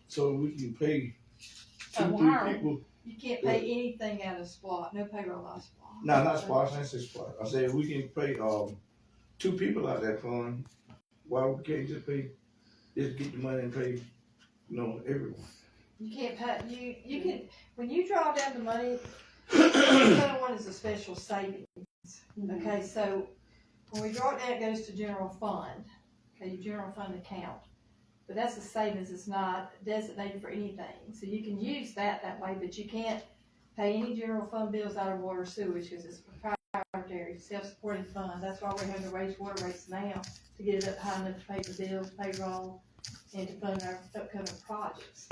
So we can pay A 2, 3 wiring. people. You can't pay anything out of SPLOST, no payroll out of SPLOST. No, not SPLOST, I said SPLOST. I said we can pay 2 people out of that fund. Why we can't just get the money and pay, everyone? You can't pay, you can, when you draw down the money, Title I is a special savings. Okay, so when we draw it down, it goes to general fund, okay, your general fund account. But that's a savings, it's not designated for anything. So you can use that way, but you can't pay any general fund bills out of water sewage because it's proprietary, self-supporting fund. That's why we're having to raise water rates now to get it up high enough to pay the bills, payroll, and to fund our upcoming projects.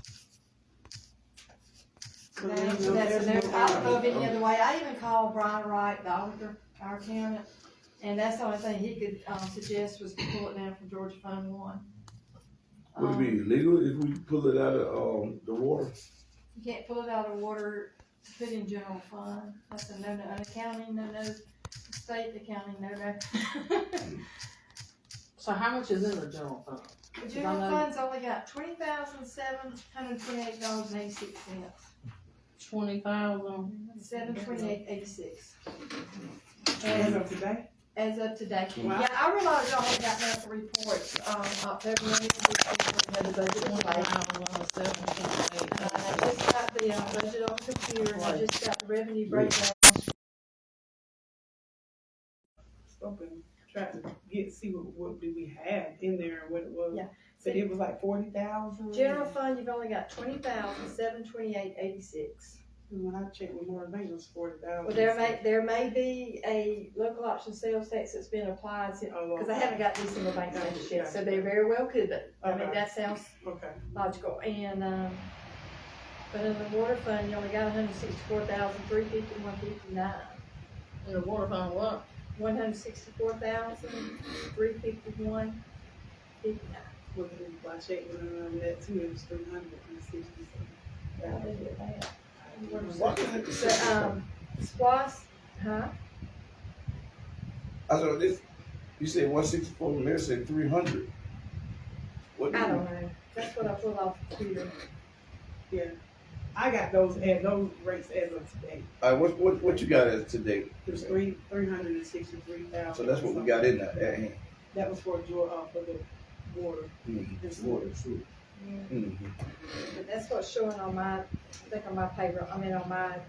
So that's I don't know of any other way. I even called Brian Wright, the auditor, our accountant, and that's the only thing he could suggest was to pull it down from Georgia Fund 1. Would it be illegal if we pull it out of the water? You can't pull it out of water to put in general fund. That's a no-no. An accounting no-no. State accounting no-no. So how much is in the general fund? The general fund's only got $20,728.86. 20,000. $728.86. As of today? As of today. Wow. Yeah, I realize y'all haven't got enough reports, October, the budget was late. I just got the budget on the computer, and I just got the revenue breakdown. Open, trying to see what do we have in there and what it was. Yeah. So it was like 40,000. General fund, you've only got $20,728.86. When I checked with more, I think it was 40,000. Well, there may be a local option sales tax that's been applied since, because I haven't got these single bank numbers yet, so they very well could be. I mean, that sounds logical. And but in the water fund, you only got $164,351.59. In the water fund, what? $164,351.59. Well, I checked with that too. It was 360. I did get that. What the heck is So, SPLOST, huh? I said this. You said 164, and Mayor said 300. What? I don't know. That's what I pulled off the computer. Yeah, I got those rates as of today. What you got as today? It was 363,000. So that's what we got in there at hand. That was for the water. Mm-hmm. Water, true. Mm-hmm. But that's what's showing on my, I think on my paper, on my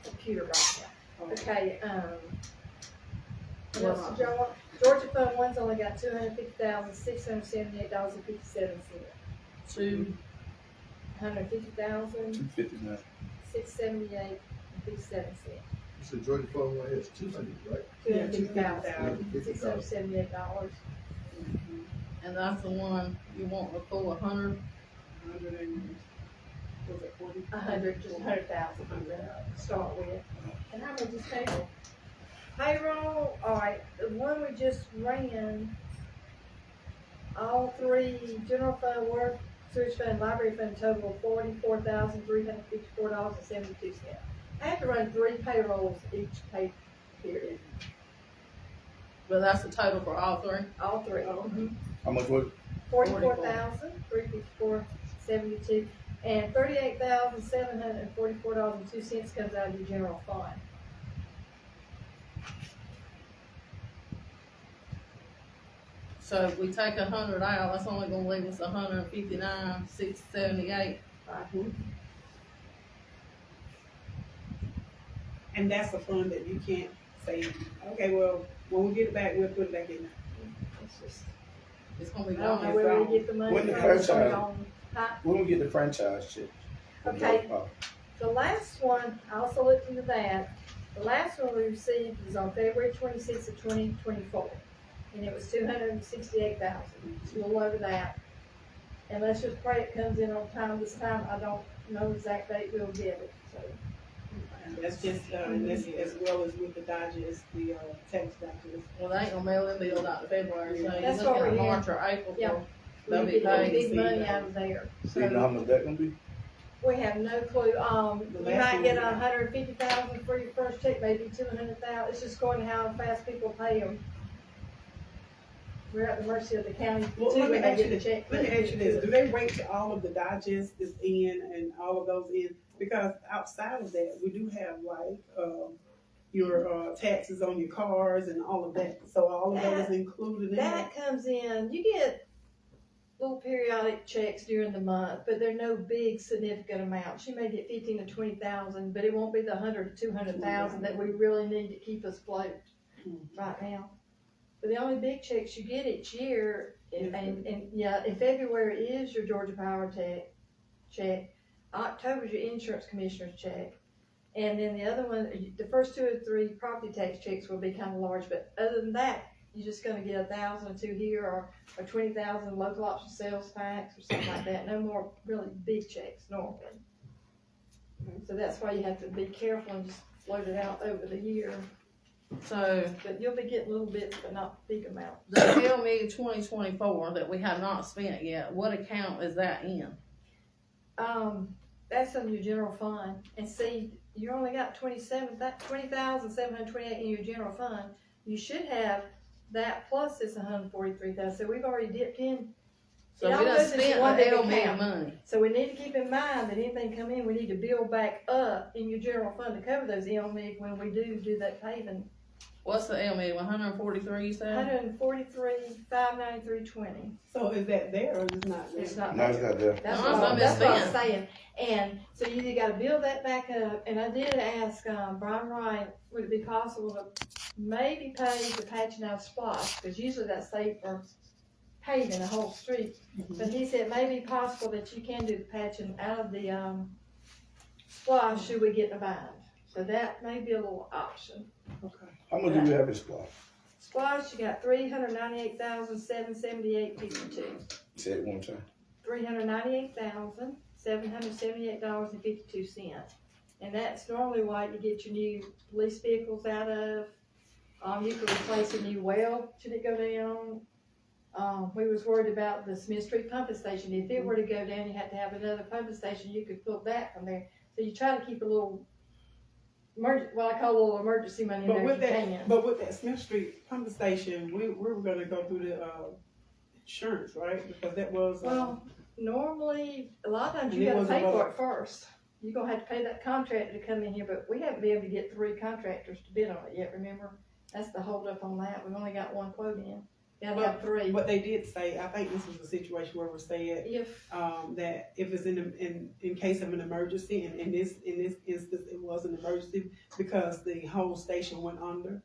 computer right now. Okay, what else did y'all want? Georgia Fund 1's only got $250,678.57. 259. $250,678.57. You said Georgia Fund 1 has 200, right? $250,678. And that's the one you want to pull 100? 100 and was it 40? 100, just 100,000 to start with. And how much is payroll? Payroll, all right, the one we just ran, all three, general fund, water, sewage fund, library fund total $44,354.72. I have to run 3 payrolls each pay period. But that's the total for all 3? All 3. Mm-hmm. How much was it? $44,354.72, and $38,744.02 comes out of your general fund. So if we take 100 out, that's only gonna leave us 159,678. Right. And that's a fund that you can't say, okay, well, when we get it back, we'll put it back in there. It's gonna be I don't know gone. where we get the money When the from. franchise- Huh? When we get the franchise check? Okay. The last one, I also looked into that. The last one we received was on February 26th of 2024, and it was $268,000. It's a little over that. And let's just pray it comes in on time. This time, I don't know the exact date we'll get it, so. And that's just, that's as well as with the digest, the tax digest. Well, they ain't gonna mail them bills out to February, so you're That's what looking at we're March or April Yeah. for, they'll be We get paid. big money out of there. Do you know how much that gonna be? We have no clue. You last might one get we got. 150,000 for your first check, maybe 200,000. It's just going to how fast people pay them. we're at the mercy of the county Well, too let me when they ask you get the this, check. let me ask you this, do they wait till all of the digest is in and all of those in? Because outside of that, we do have like, your, taxes on your cars and all of that, so all of that is included in that? That comes in, you get little periodic checks during the month, but they're no big significant amounts. You may get 15 to 20,000, but it won't be the 100 to 200,000 that we really need to keep us afloat right now. But the only big checks you get each year, and yeah, in February is your Georgia Power check. October's your insurance commissioner's check. And then the other one, the first 2 or 3 property tax checks will be kind of large, but other than that, you're just gonna get 1,000 or 2 here, or 20,000 local option sales tax or something like that. No more really big checks normally. So that's why you have to be careful and just float it out over the year. So But you'll be getting little bits, but not big amounts. the LME 2024 that we have not spent yet, what account is that in? That's in your general fund, and see, you only got 20,728 in your general fund. You should have that plus this 143,000, so we've already dipped in. So It we all done goes into spent one the big LME account. money. So we need to keep in mind that anything come in, we need to build back up in your general fund to cover those LMIG when we do that paving. What's the LME, 143 you said? 143,593.20. So is that there or is it not there? It's not. No, it's not there. That's No, what it's I'm spent. saying. And so you either gotta build that back up, and I did ask, Brian Wright, would it be possible to maybe pay the patching out of Splash, because usually that's safe for paving the whole street. But he said it may be possible that you can do the patching out of the, Splash should we get in a bind. So that may be a little option. Okay. How much do we have in Splash? Splash, you got 398,778.52. Say it one time. $398,778.52. And that's normally why you get your new police vehicles out of. You could replace a new well, should it go down. We was worried about the Smith Street pumping station. If it were to go down, you had to have another pumping station. You could pull that from there. So you try to keep a little, what I call a little emergency money in But there with if you that, can. but with that Smith Street pumping station, we were gonna go through the, insurance, right? Because that was, Well, normally, a lot of times And you it gotta wasn't pay for about- it first. You're gonna have to pay that contractor to come in here, but we haven't been able to get 3 contractors to bid on it yet, remember? That's the holdup on that. We've only got 1 quote in. Gotta have 3. what they did say, I think this was a situation where we said, If, that if it's in case of an emergency, and in this instance, it was an emergency because the whole station went under,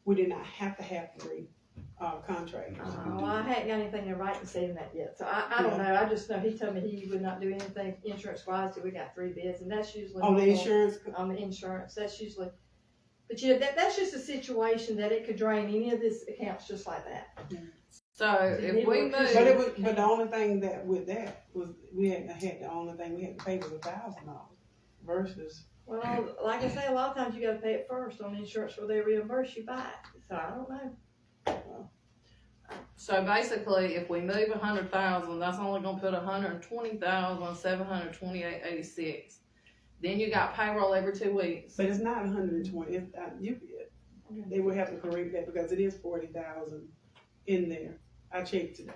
we did not have to have 3 contractors. I hadn't got anything in writing saying that yet, so I don't know. I just know he told me he would not do anything insurance wise till we got 3 bids, and that's usually. On the normal. insurance, On the insurance, that's usually, but yeah, that's just a situation that it could drain any of this accounts just like that. So if we But move, but the only thing that with that was we had the only thing we had to pay was $1,000 versus. Well, like I say, a lot of times you gotta pay it first on insurance where they reimburse you back, so I don't know. so basically, if we move 100,000, that's only gonna put 120,728.86. Then you got payroll every 2 weeks. But it's not 120. It's, they would have to correct that because it is 40,000 in there. I checked today.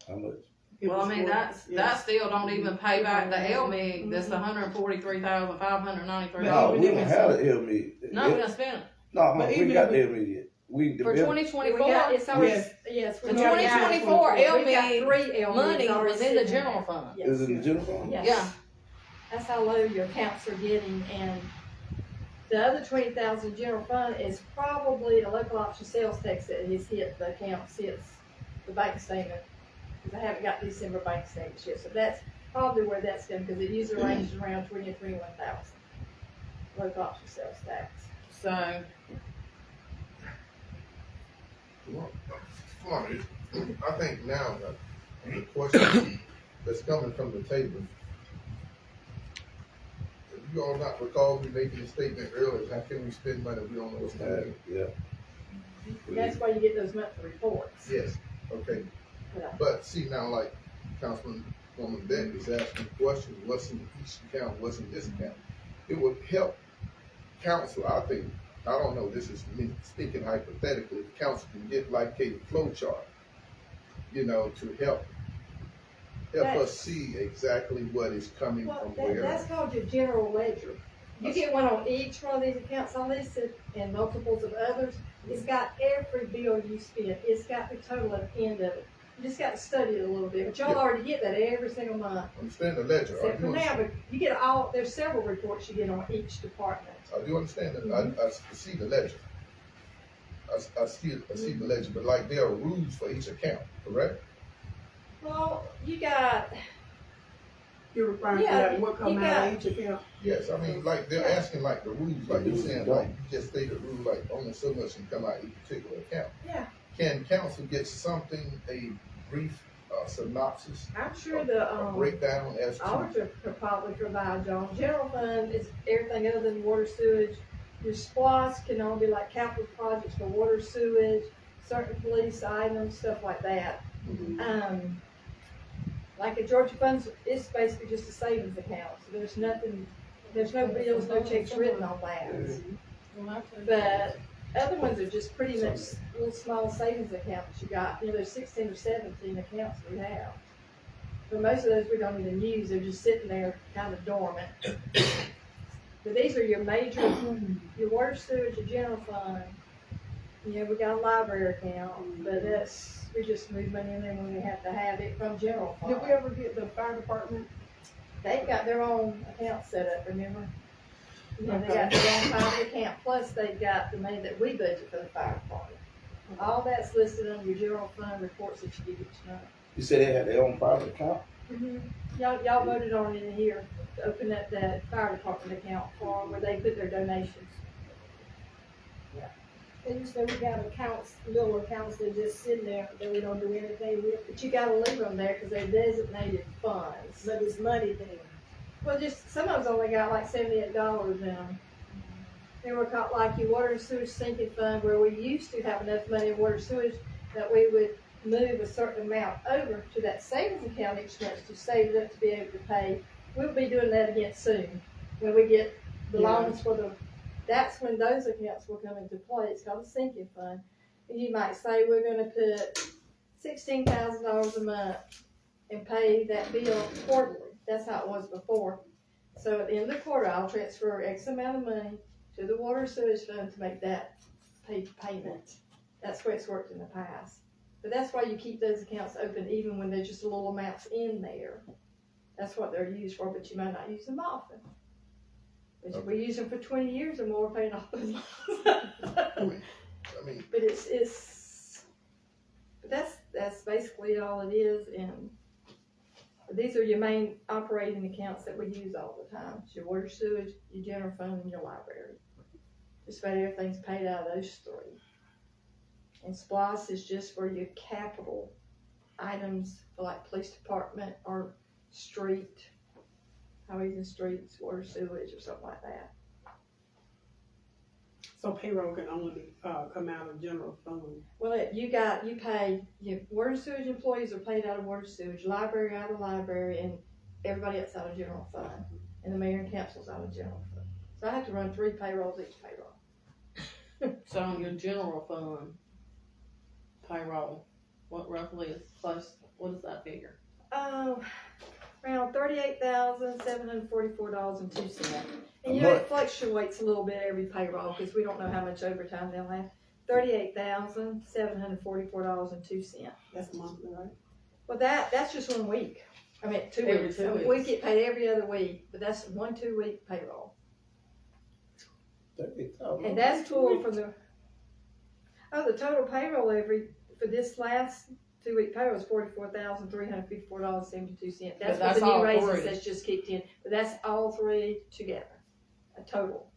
How much? It Well, was I mean, 40, that still don't even pay back the LMIG, that's the 143,593. No, we even don't if have it's- the LME. No, we done spent it. No, But we even got if the LME yet. The For bill- 2024, It's already, Yes. yes. the we already got 2024 we've got LMIG 3 LMIGs money already was in the sitting general there. fund. Yes. Is it in the general fund? Yes. Yeah. That's how low your accounts are getting, and the other 20,000 general fund is probably a local option sales tax that has hit the account since the bank statement. Cause I haven't got December bank statements yet, so that's probably where that's going, cause it usually ranges around 20 to 21,000. Local option sales tax. So, Funny, I think now the question that's coming from the table, if you all not recall me making a statement earlier, how can we spend money we don't know what's happening? Yeah. And that's why you get those monthly reports. Yes, okay. Yeah. But see now, like Councilwoman Beck is asking questions, what's in each account, what's in this account? It would help council, I think, I don't know, this is me speaking hypothetically, the council can get like a flow chart you know, to help us see exactly what is coming Well, from where. that's called your general ledger. You get one on each one of these accounts I listed and multiples of others. It's got every bill you spent. It's got the total at the end of it. You just got to study it a little bit, but y'all already get that every single month. Understand the ledger. I Except do for now, understand. but you get all, there's several reports you get on each department. I do understand that. I see the ledger. I see the ledger, but like there are rules for each account, correct? Well, you got, You're referring Yeah, to like what come you out got- of each account? Yes, I mean, like they're asking like the rules, like you're saying, like you just stated rule, like only so much can come out of each particular account. yeah, Can council get something, a brief synopsis, I'm sure a breakdown as to? auditor could probably provide y'all. General fund is everything other than water sewage. Your SPOS can only be like capital projects for water sewage, certain police items, stuff like that. Like a Georgia funds, it's basically just a savings account, so there's nothing, there's no bills, no checks written on that. But other ones are just pretty much little small savings accounts you got. You know, there's 16 or 17 accounts we have. But most of those we don't even use, they're just sitting there kind of dormant. But these are your major, your water sewage, your general fund. You know, we got a library account, but that's, we just move money in there when we have to have it from general fund. Did we ever get the fire department? They've got their own account set up, remember? You know, they got their own private account, plus they've got the money that we budget for the fire department. All that's listed on your general fund reports that you get each month. You said they had their own private account? Y'all voted on it in here to open up that fire department account for where they put their donations. They just say we got accounts, little accounts that just sitting there that we don't do anything with, But you gotta leave them there because they're designated funds. but it's money there. Well, just, some of them's only got like $78 in them. They were called like your water and sewage sinking fund, where we used to have enough money in water and sewage that we would move a certain amount over to that savings account each month to save it up to be able to pay. We'll be doing that again soon, when we get the loans for the, that's when those accounts will come into play. It's called a sinking fund. And you might say, we're gonna put $16,000 a month and pay that bill quarterly. That's how it was before. So at the end of the quarter, I'll transfer X amount of money to the water and sewage fund to make that payment. That's where it's worked in the past. But that's why you keep those accounts open even when there's just little amounts in there. That's what they're used for, but you might not use them often. But if we use them for 20 years or more, we're paying off those loans. I mean, But but that's basically all it is, and these are your main operating accounts that we use all the time. It's your water, sewage, your general fund, and your library. Just about everything's paid out of those three. And SPOS is just for your capital items for like police department or street, highways and streets, water, sewage, or something like that. So payroll can only come out of general fund. Well, you pay, your water sewage employees are paid out of water sewage, library out of library, and everybody else out of general fund. And the mayor and council's out of general fund. So I have to run 3 payrolls each payroll. So on your general fund payroll, what roughly is close, what is that figure? Around $38,744.02. And you know, it fluctuates a little bit every payroll because we don't know how much overtime they'll have. $38,744.02. That's monthly, right? Well, that's just 1 week. I mean, 2 Every weeks. 2 weeks. We get paid every other week, but that's 1-2 week payroll. And that's total for the total payroll for this last 2 week payroll is $44,354.72. That's But for the that's all new raises three. that's just kicked in. But that's all 3 together, a total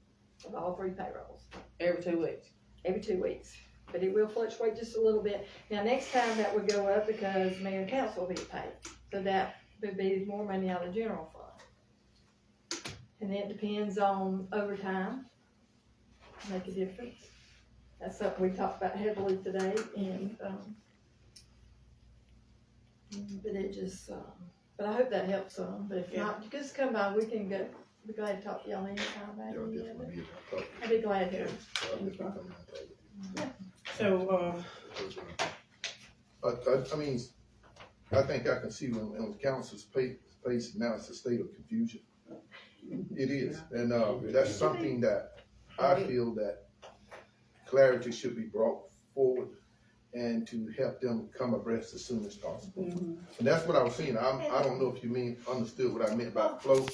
of all 3 payrolls Every 2 weeks. every 2 weeks. But it will fluctuate just a little bit. Now, next time that would go up because mayor and council will be paid. So that would be more money out of the general fund. And then it depends on overtime. Make a difference. That's something we talked about heavily today, and, but it just, but I hope that helps some, but if not, just come by, we can go, be glad to talk to y'all anytime about Y'all any of definitely it. get that talk. I'd be glad to. Y'all definitely come and talk. So, I mean, I think I can see on the council's face now, it's a state of confusion. It is, and that's something that I feel that clarity should be brought forward and to help them come abreast as soon as possible. And that's what I was saying. I don't know if you understood what I meant by flow.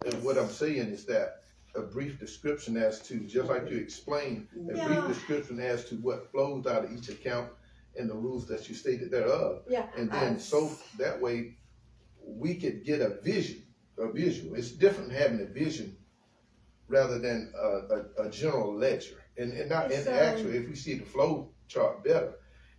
And what I'm saying is that a brief description as to, just like you explained, a brief description as to what flows out of each account and the rules that you stated thereof. Yeah. And then so that way we could get a visual. It's different having a vision rather than a general ledger. And actually, if we see the flow chart better,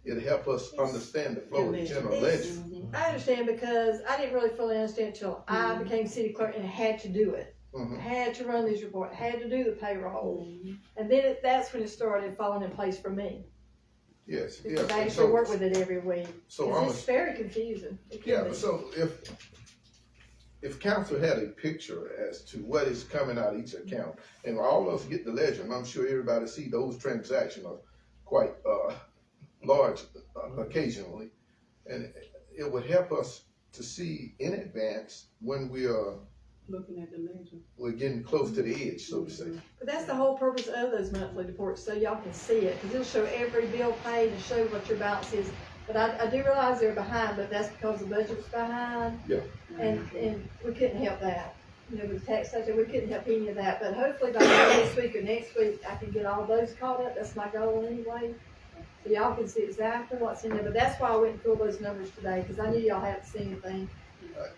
it'll help us understand the flow of the general ledger. I understand, because I didn't really fully understand until I became city clerk and had to do it. Had to run these reports, had to do the payroll. And then that's when it started falling in place for me. Yes, Because I actually work with it every week. So it's very confusing. So if council had a picture as to what is coming out of each account, and all of us get the ledger, and I'm sure everybody see those transactions are quite large occasionally, and it would help us to see in advance when we are Looking at the ledger. we're getting close to the edge, so to say. But that's the whole purpose of those monthly reports, so y'all can see it, because it'll show every bill paid and show what your balance is. But I do realize they're behind, but that's because the budget's behind. Yeah. And we couldn't help that. You know, with the tax budget, we couldn't help any of that. But hopefully by this week or next week, I can get all those caught up. That's my goal anyway. So y'all can see exactly what's in there. But that's why I went and pulled those numbers today, because I knew y'all hadn't seen anything. Right.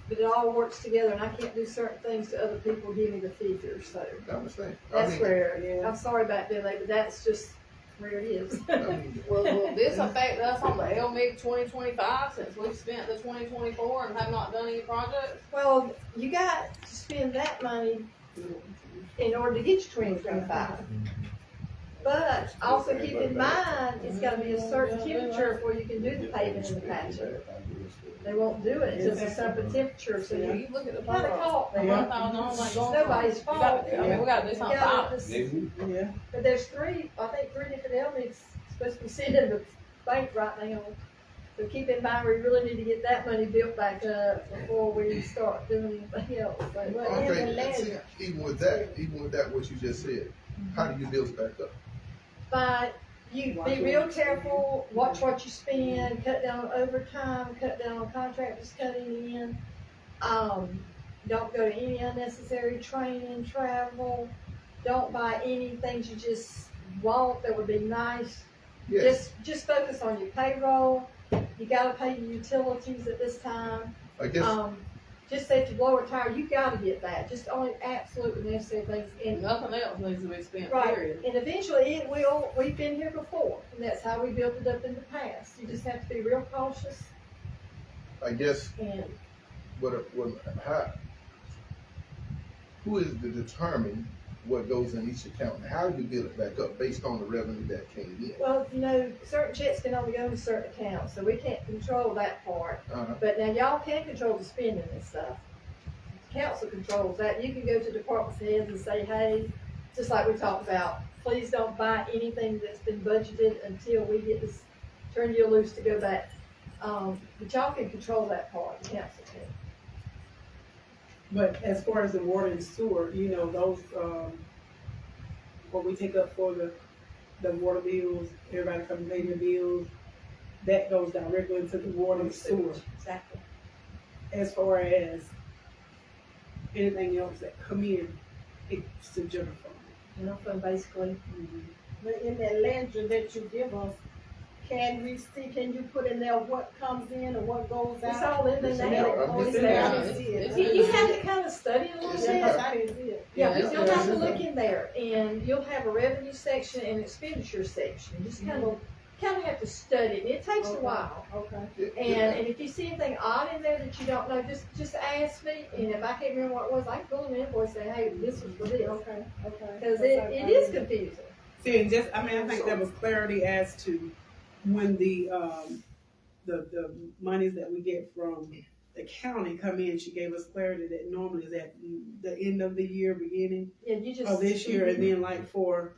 But it all works together, and I can't do certain things to other people give me the figures. So I understand. that's where, I'm sorry about that, but that's just where it is. Will this affect us on the LMIG 2025 since we've spent the 2024 and have not done any projects? Well, you got to spend that money in order to get your 2025. But also keep in mind, it's gotta be a certain temperature before you can do the paving and the patching. They won't do it until it's a certain temperature, so You look at the kinda payroll. caught me. $1,000 ain't going Nobody's for it. We gotta- fault. I mean, we gotta do something about it. Yeah. But there's three different elements supposed to be sitting in the bank right now. So keep in mind, we really need to get that money built back up before we start doing anything else. But Okay, see, even with that, what you just said, how do you build it back up? But you be real careful, watch what you spend, cut down on overtime, cut down on contractors cutting in. Don't go to any unnecessary training, travel. Don't buy any things you just want that would be nice. Yes, Just focus on your payroll. You gotta pay your utilities at this time. I guess, Just say if you blow a tire, you gotta get that. Just only absolutely necessary things. And Nothing else needs to be spent, right, period. and eventually it will. We've been here before, and that's how we built it up in the past. You just have to be real cautious. I guess, And who is to determine what goes in each account? And how do you build it back up based on the revenue that came in? well, certain checks can only go to certain accounts, so we can't control that part. Uh-huh. But now y'all can control the spending and stuff. Council controls that. You can go to department heads and say, hey, just like we talked about, please don't buy anything that's been budgeted until we get this, turn you loose to go back. But y'all can control that part, the council can. But as far as the water and sewer, those, what we take up for the water bills, everybody come pay their bills, that goes directly into the water and sewer. Exactly. As far as anything else that come in, it's the general fund. General fund, basically. But in that ledger that you give us, can you put in there what comes in and what goes It's out? all in there It's now. in there. Oh, it's It's in there. there. You have to kind of study a little It's in bit. there. I can see it. Yeah, Yeah, but you'll it's have to in there. look in there, and you'll have a revenue section and expenditure section. Just kind of have to study it. It takes a while. Okay. And if you see anything odd in there that you don't know, just ask me. And if I can't remember what it was, I can pull an invoice and say, hey, this was for this. Okay. Because it is confusing. See, and I think there was clarity as to when the monies that we get from the county come in. She gave us clarity that normally is at the end of the year, beginning Yeah, you just. of this year, and then like for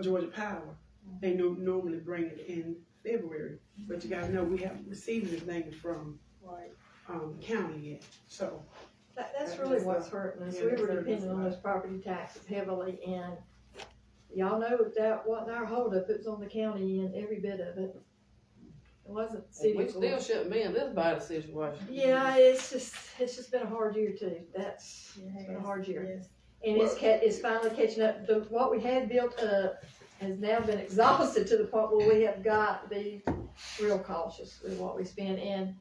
Georgia Power, they normally bring it in February, but you gotta know, we haven't received anything from, Right. county yet, so. That's really what's hurting us. Yeah, We that's were hurting us depending a on lot. those property taxes heavily, and y'all know that wasn't our holdup, it was on the county and every bit of it. It wasn't city. We still shouldn't be in this bad a situation. Yeah, it's just been a hard year too. It's been a hard year. Yes. And it's finally catching up. What we had built up has now been exhausted to the point where we have got to be real cautious with what we spend. And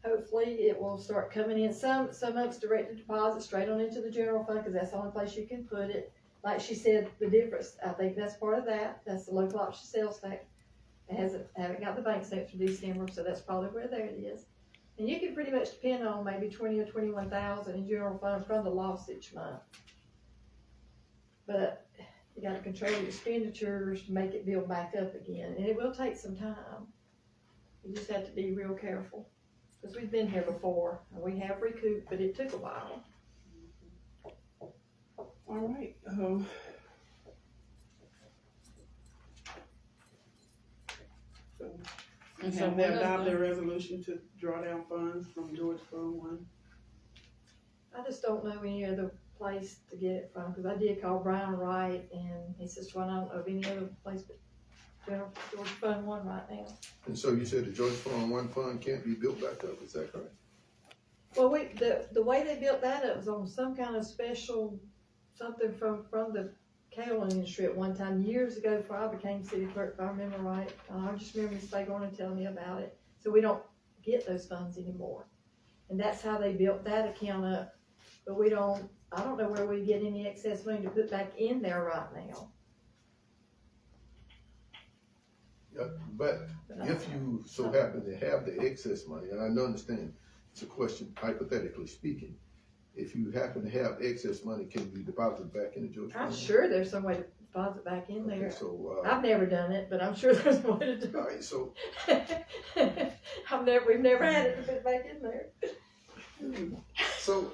hopefully it will start coming in. Some of it's directed deposit straight on into the general fund, because that's the only place you can put it. Like she said, the difference, I think that's part of that. That's the local option sales tax. It haven't got the bank statements for December, so that's probably where there it is. And you can pretty much depend on maybe 20 or 21,000 in general fund from the loss each month. But you gotta control your expenditures to make it build back up again, and it will take some time. You just have to be real careful, because we've been here before, and we have recouped, but it took a while. All right, so we adopt a resolution to draw down funds from Georgia Fund 1. I just don't know any other place to get it from, because I did call Brian Wright, and he says, well, I don't know of any other place but Georgia Fund 1 right now. And so you said the Georgia Fund 1 fund can't be built back up, is that correct? Well, the way they built that up was on some kind of special, something from the cable industry at one time, years ago before I became city clerk, if I remember right. I just remember Ms. Fagon and telling me about it. So we don't get those funds anymore. And that's how they built that account up. But I don't know where we get any excess money to put back in there right now. Yeah, but if you so happen to have the excess money, and I understand it's a question hypothetically speaking, if you happen to have excess money, can it be deposited back in the Georgia I'm Fund? sure there's some way to deposit back in Okay, there. so, I've never done it, but I'm sure there's a way to do all right, so, it. We've never had it to put back in there. so,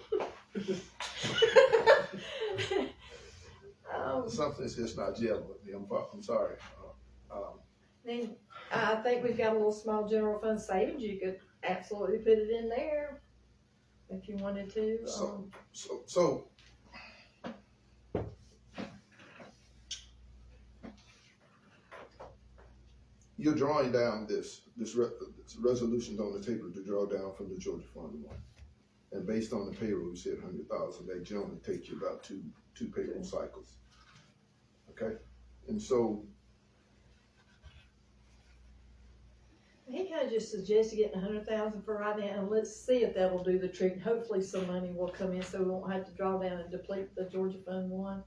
Um, something's just not gelling with me, I'm sorry. Then I think we've got a little small general fund savings. You could absolutely put it in there if you wanted to. So, you're drawing down this resolution on the table to draw down from the Georgia Fund 1. And based on the payroll, you said 100,000, that generally takes you about two payroll cycles. Okay? And so, He kind of just suggested getting 100,000 for right now, and let's see if that will do the trick. Hopefully some money will come in so we won't have to draw down and deplete the Georgia Fund 1.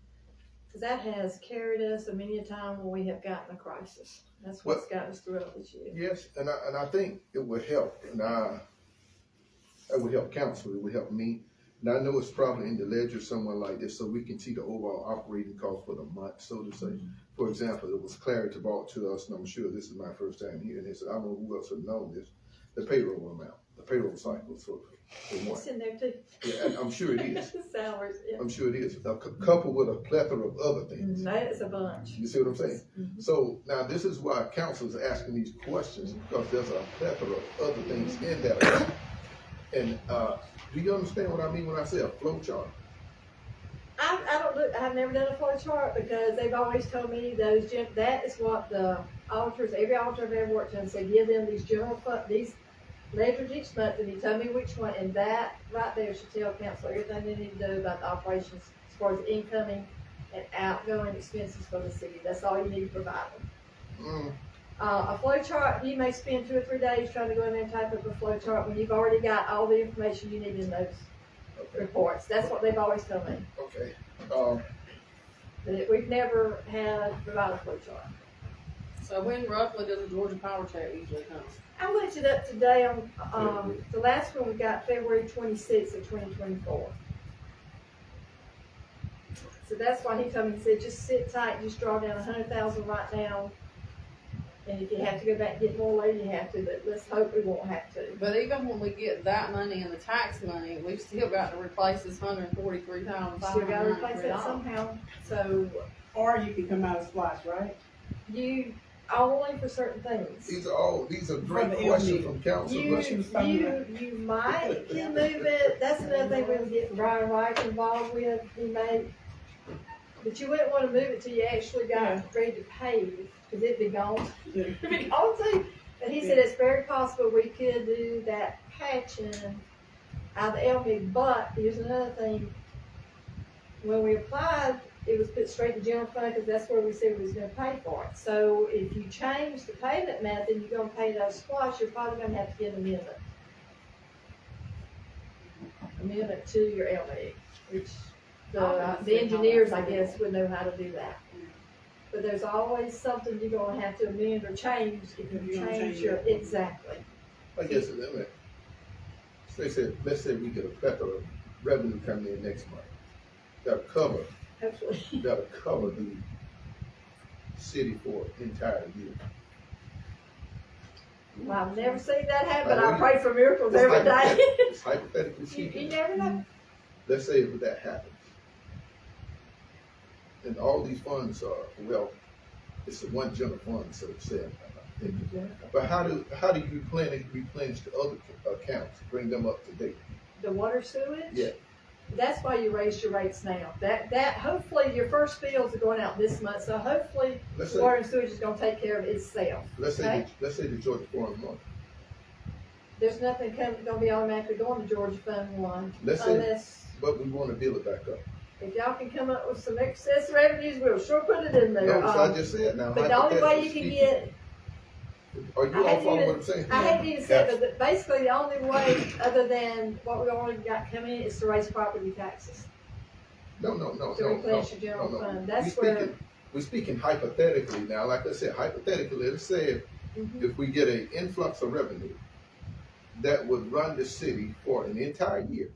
Because that has carried us a many a time when we have gotten a crisis. That's what's gotten us throughout this year. yes, and I think it would help, and it would help council, it would help me. And I know it's probably in the ledger somewhere like this, so we can see the overall operating cost for the month, so to say. For example, it was Clarity brought to us, and I'm sure this is my first time hearing this, I don't know who else would know this, the payroll amount, the payroll cycle for one. It's in there too. Yeah, and I'm sure it is. Salaries, yeah. I'm sure it is. Coupled with a plethora of other things. That is a bunch. You see what I'm saying? Mhm. So now this is why council is asking these questions, because there's a plethora of other things in that account. And do you understand what I mean when I say a flow chart? I've never done a flow chart, because they've always told me that is what the auditors, every auditor I've ever worked on said, give them these general fund, these ledgers each month, and he told me which one, and that right there should tell council everything they need to do about the operations as far as incoming and outgoing expenses for the city. That's all you need to provide them. A flow chart, you may spend 2 or 3 days trying to go in there and type up a flow chart when you've already got all the information you need in those reports. That's what they've always told me. Okay. But we've never had provide a flow chart. So when roughly does the Georgia Power check usually come? I looked it up today on, the last one we got February 26th of 2024. So that's why he told me, he said, just sit tight, just draw down 100,000 right now. And if you have to go back and get more later, you have to, but let's hope we won't have to. But even when we get that money and the tax money, we've still got to replace this $143,593. Still gotta replace that somehow. So Or you can come out of splash, right? only for certain things. These are great the questions LD. from council, You, but you might can move it, that's another thing we would get Brian Wright involved with, he may, but you wouldn't wanna move it till you actually got ready to pave, cause it'd be gone. Yeah. It'd be gone too. But he said it's very possible we could do that patching out of the LB, but here's another thing. When we applied, it was put straight to general fund, cause that's where we said we was gonna pay for it. So if you change the payment method, you're gonna pay those squash, you're probably gonna have to get an amendment to your LB, which the engineers, I guess, would know how to do that. But there's always something you're gonna have to amend or change if you change your, exactly. I guess let's say we get a plethora of revenue coming in next month. That'll cover Hopefully. the city for an entire year. Well, I've never seen that happen, I pray for miracles every day. It's hypothetically You speaking. never know. Let's say if that happens. And all these funds are, well, it's a one general fund, so to say. But how do you plan to replenish the other accounts, bring them up to date? The water sewage? Yeah. That's why you raised your rates now. That hopefully your first bills are going out this month, so hopefully Let's water say, and sewage is gonna take care of itself. let's say, Okay. let's say the Georgia Foreign Month. There's nothing gonna be automatically going to Georgia Fund 1 Let's say- unless, But we want to build it back up. if y'all can come up with some excess revenues, we'll sure put it in there. No, so I just said now. But the only way you can hypothetically get, speaking, are you I all hadn't following even- what I'm saying? I hate to even say it, but basically the only way, other than what we already got coming in, is to raise property taxes. No. To replenish your general fund. That's where. We're speaking hypothetically now. Like I said, hypothetically, let's say Mhm. if we get an influx of revenue that would run the city for an entire year,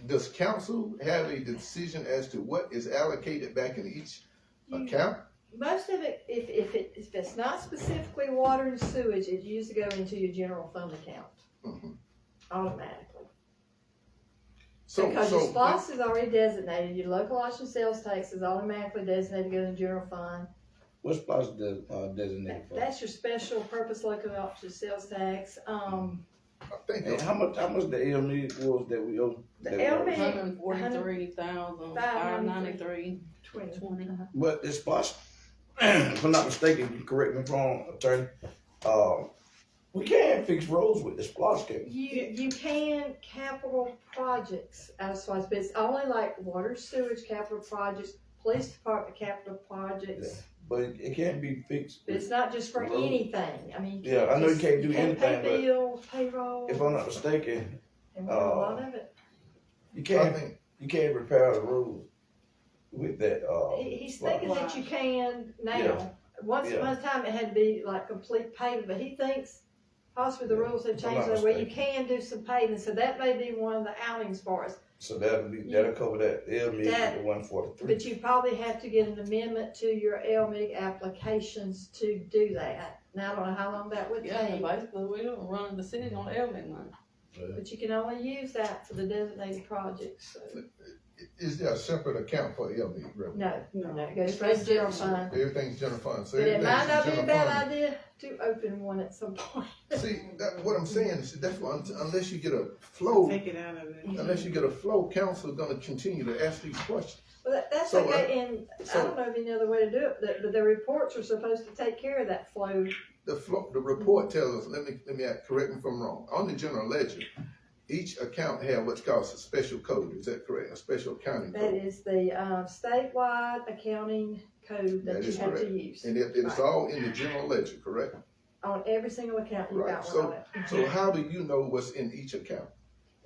does council have a decision as to what is allocated back in each account? Most of it, if it's not specifically water and sewage, it used to go into your general fund account Mhm. automatically. So, Because your SPOS is already designated, your local option sales tax is automatically designated to go in the general fund. What's plus designated for? That's your special purpose local option sales tax. I think And how much the LME was that we owe? The that we LME owe? 143,593. 20. But it's plus, if I'm not mistaken, correct me if I'm wrong, attorney, we can't fix roads with the SPOS, can we? You can capital projects out of SPOS, but it's only like water sewage capital projects, police department capital projects. But it can't be fixed. But it's not just for Road. anything, I mean. Yeah, I know you can't do anything, Pay but bills, payroll, if I'm not mistaken, and we do a lot of it. you I can't think repair the roads with that, He's thinking that you can now. Yeah. Once Yeah. upon a time, it had to be like complete paving, but he thinks possibly the rules have If I'm changed not that way you mistaken. can do some paving, so that may be one of the outings for us. so that'll cover that LME, That- the 143. But you probably have to get an amendment to your LMIG applications to do that. Now, I don't know how long that would Yeah, take, basically, we don't run the city on every month. but you can only use that for the designated projects, so. is there a separate account for LD revenue? No, it goes straight to general fund. Everything's general fund. So But it everything's might not be a general bad fund. idea to open one at some point. See, what I'm saying is that's why unless you get a flow, Take it out of it. unless you get a flow, council gonna continue to ask these questions. Well, that's So, okay, and I so- don't know of any other way to do it, but the reports are supposed to take care of that flow. The report tells us, let me correct me if I'm wrong, on the general ledger, each account have what's called a special code, is that correct? A special accounting That code. is the statewide accounting code That that you is have to correct. use. And it's all in the general ledger, correct? On every single account, you Right, got one on it. So how do you know what's in each account?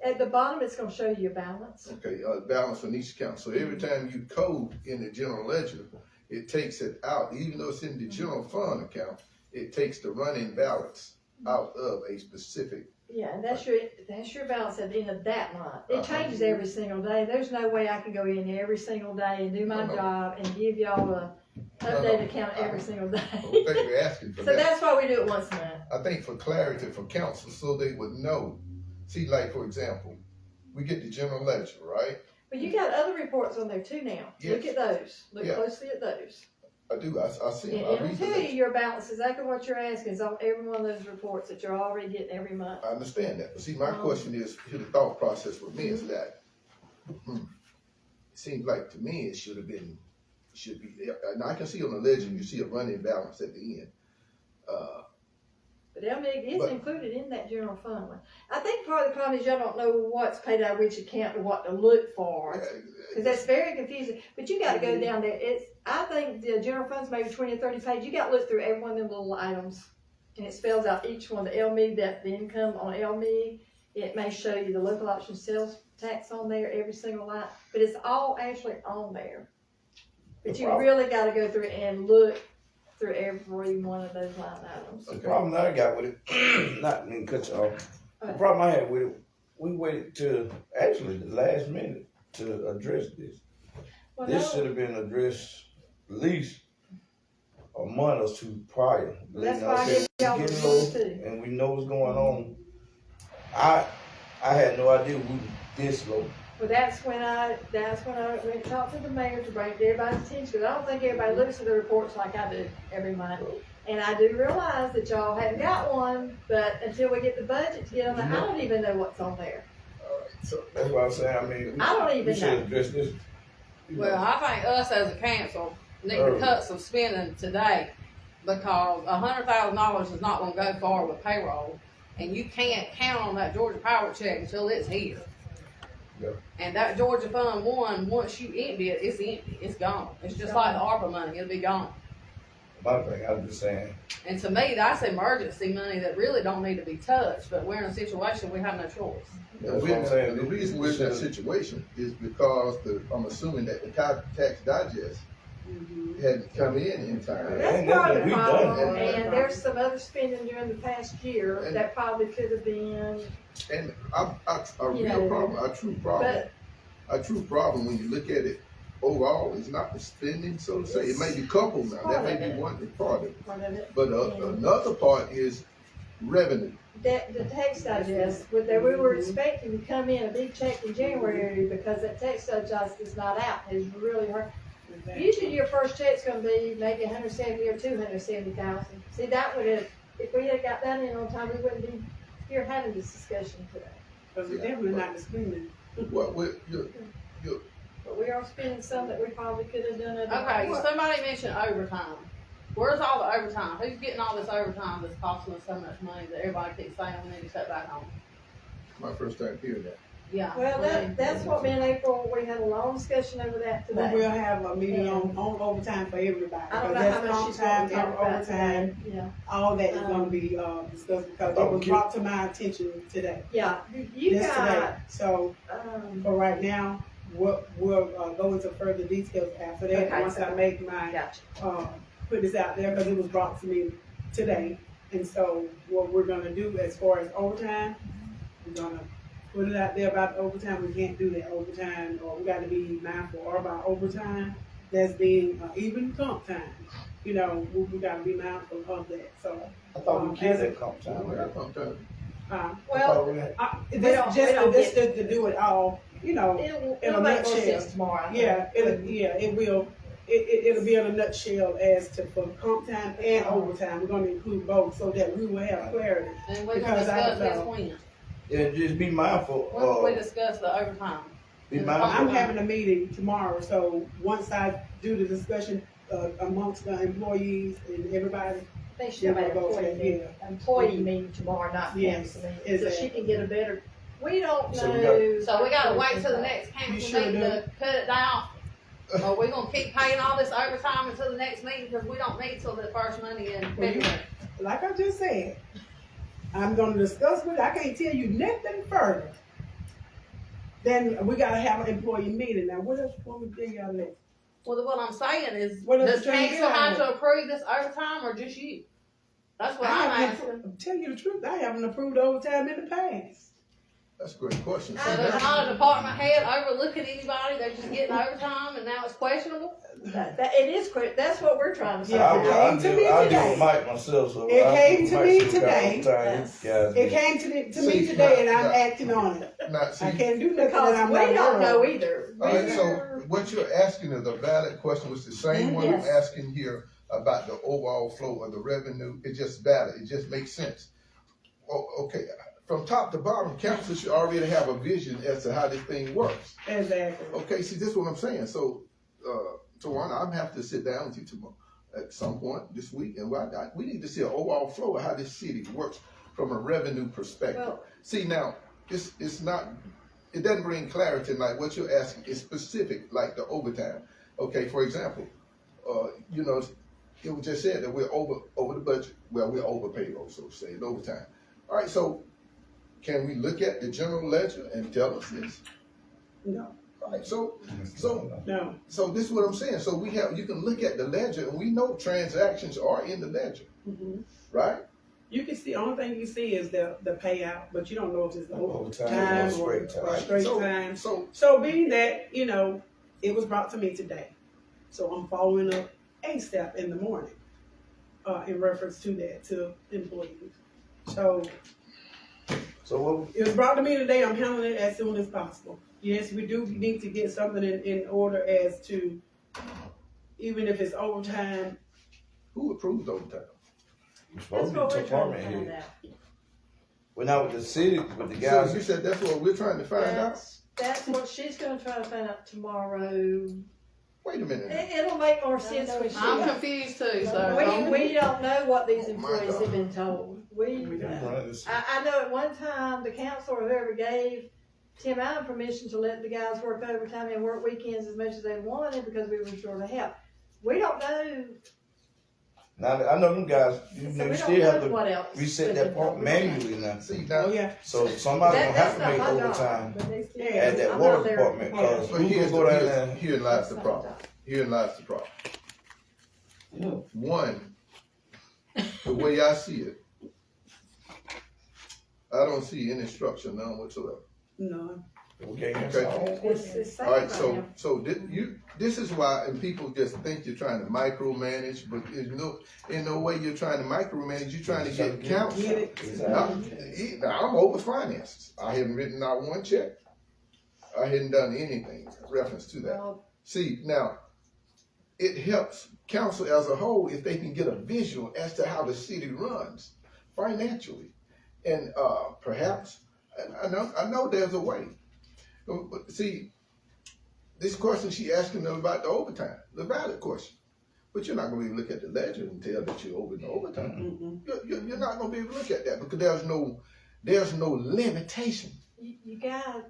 At the bottom, it's gonna show you your balance. Okay, balance on each account. So every time you code in the general ledger, it takes it out, even though it's in the general fund account, it takes the running balance out of a specific. Yeah, and that's your balance at the end of that month. It Uh-huh. changes every single day. There's no way I can go in every single day and do my No. job and give y'all a updated account every single I don't day. think we're asking for So that. that's why we do it once a month. I think for clarity for council, so they would know. See, like, for example, we get the general ledger, right? But you got other reports on there too now. Look Yes. at those. Look Yeah. closely at those. I do, I see them, I It'll read tell you them. your balance, exactly what you're asking is on every one of those reports that you're already getting every month. I understand that, but see, my question is, here the thought process with me is that, it seems like to me it should be, and I can see on the legend, you see a running balance at the end. But LMIG is But- included in that general fund one. I think part of the problem is y'all don't know what's paid out of which account or what to look for. Cause that's very confusing, but you gotta go down there, I think the general fund's maybe 20 or 30 pages, you gotta look through every one of them little items. And it spells out each one, the LMIG, that the income on LMIG, it may show you the local option sales tax on there, every single line, but it's all actually on there. But The you problem- really gotta go through and look through every one of those line items. The problem that I got with it, not mean to cut you off. The problem I had with it, we waited till actually the last minute to address this. Well, This no, should have been addressed at least a month or two prior. That's You know, why I give y'all getting the low, rules too. and we know what's going on. I had no idea we were this low. Well, that's when I went and talked to the mayor to bring it to everybody's attention, because I don't think everybody looks at the reports like I do every month. And I do realize that y'all hadn't got one, but until we get the budget to get on there, I don't even know what's on there. So, That's what I'm saying. I mean, I don't we even should know. address this. Well, I think us as a council need to cut some spending today, because $100,000 is not gonna go far with payroll, and you can't count on that Georgia Power check until it's here. Yeah. And that Georgia Fund 1, once you empty it, it's empty, it's gone. It's just like the ARPA money, it'll be gone. My thing, I'm just saying. And to me, that's emergency money that really don't need to be touched, but we're in a situation we have no choice. That's what I'm saying. the reason we're in that situation is because I'm assuming that the tax digest hadn't come in time. That's And part of that's the what we done. problem, and there's some other spending during the past year that probably could have been, And a You real know, problem, but a true problem when you look at it overall is not the spending, so to say. It may be coupled now, that may be one part of it. part of it. But another part is revenue. That, the tax digest, that we were expecting to come in a big check in January, because that tax digest is not out, has really hurt. Usually your first check's gonna be maybe 170 or 270,000. See, that would have, if we had got that in on time, we wouldn't be here having this discussion today. Because we're definitely not spending. Well, But we are spending some that we probably could have done. Okay, somebody mentioned overtime. Where's all the overtime? Who's getting all this overtime that's costing us so much money that everybody keeps saying we need to cut back on? my first time hearing that. Yeah. Well, that's what me and April, we had a long discussion over that But today. we'll have a meeting on overtime for everybody. I don't know Because how that's much she's comp going to time, get about overtime, today. Yeah, all that is gonna be, discussed, because it was brought to my attention today. yeah, you Just got, today. So, for right now, we'll go into further details after that, Okay, once so- I make my, gotcha. put this out there, because it was brought to me today. And so, what we're gonna do as far as overtime, we're gonna put it out there about overtime. We can't do that overtime, or we gotta be mindful of our overtime that's being, even comp time. You know, we gotta be mindful of that, so. I thought we killed that comp time. Well, sometimes. Well, This to do it all, you know, it'll in a make more nutshell. sense tomorrow. I think. yeah, it will. It'll be in a nutshell as to for comp time and overtime. We're gonna include both so that we will have clarity. And we're gonna Because I discuss this don't know. when? Yeah, just be mindful. When will we discuss the overtime? Be I'm mindful. having a meeting tomorrow, so once I do the discussion amongst the employees and everybody, They should have an employee meeting tomorrow, not Yes, council meeting, so she exactly. can get a better, we don't So we know. So we gotta wait till the next You council sure meeting do. to cut it down? Or we gonna keep paying all this overtime until the next meeting, because we don't need till the first Monday in Well, you- February? like I just said, I'm gonna discuss with. I can't tell you nothing further. Then we gotta have an employee meeting. Now, what else want we dig out of that? Well, what I'm saying is, What is does the change council have on to approve this overtime or just you? That's what I'm asking. Tell you the truth, I haven't approved overtime in the past. That's a great question. So there's not a department head overlooking anybody, they're just getting overtime and now it's questionable? It is quick, that's what we're trying to say. Yeah, I came to me deal today. with Mike myself, so. It I came think to Mike me should got today. overtime. These guys It do. came to me See, today, and now- I'm acting on it. Now, see, I can't do nothing that Because I'm we not don't know aware of. either. all right, so what you're asking is a valid question, was the same one Yes. I'm asking here about the overall flow of the revenue. It's just valid, it just makes sense. Oh, okay, from top to bottom, council should already have a vision as to how this thing works. Exactly. Okay, see, this is what I'm saying, so, Tawana, I'm gonna have to sit down with you tomorrow, at some point this week, and we need to see an overall flow of how this city works from a revenue perspective. Well- See, now, it's not, it doesn't bring clarity, like what you're asking is specific, like the overtime. Okay, for example, you know, it was just said that we're over the budget, well, we're over payroll, so to say, it's overtime. All right, so can we look at the general ledger and tell us this? No, All right, so no. this is what I'm saying. So you can look at the ledger, and we know transactions are in the ledger, Mhm. right? You can see, only thing you see is the payout, but you don't know if it's Overtime time or straight time. or straight So- time. So, Being that, you know, it was brought to me today, so I'm following up ASAP in the morning, in reference to that, to employees. So So what, it was brought to me today, I'm handling it as soon as possible. Yes, we do need to get something in order as to, even if it's overtime, who approves overtime? it's That's supposed what to we're be trying to department find head. out. We're not with the city, with the So guys. you said that's what we're trying to find out? That's what she's gonna try to find out tomorrow. Wait a minute. It'll make more sense when she. I'm confused too, so. We don't know what these Oh, my employees God. have been told. I know at one time, the council or whoever gave Tim Allen permission to let the guys work overtime and work weekends as much as they wanted because we were short of help. We don't know, Now, I know them guys, so you we still have don't know to what else. reset that part manually now. See, oh now, yeah, So somebody gonna have to That's make not my job, overtime but they still- Yeah, at that I'm water not there. department, cause but who here's gonna go down there? herein lies That's the not my problem. job. Herein lies the problem. One, the way I see it, I don't see any structure, none whatsoever. no. Okay, that's Okay. all. It's safe All right, right now. so this is why, and people just think you're trying to micromanage, but in no way you're trying to micromanage, you're trying to get counsel. Get it? Now, I'm over finances. I haven't written out one check. I hadn't done anything in reference to that. Well, See, now, it helps council as a whole if they can get a visual as to how the city runs financially. And perhaps, I know there's a way. But see, this question she asking them about the overtime, the valid question. But you're not gonna be able to look at the ledger and tell that you're over the overtime. You're not gonna be able to look at that because there's no limitation. you got,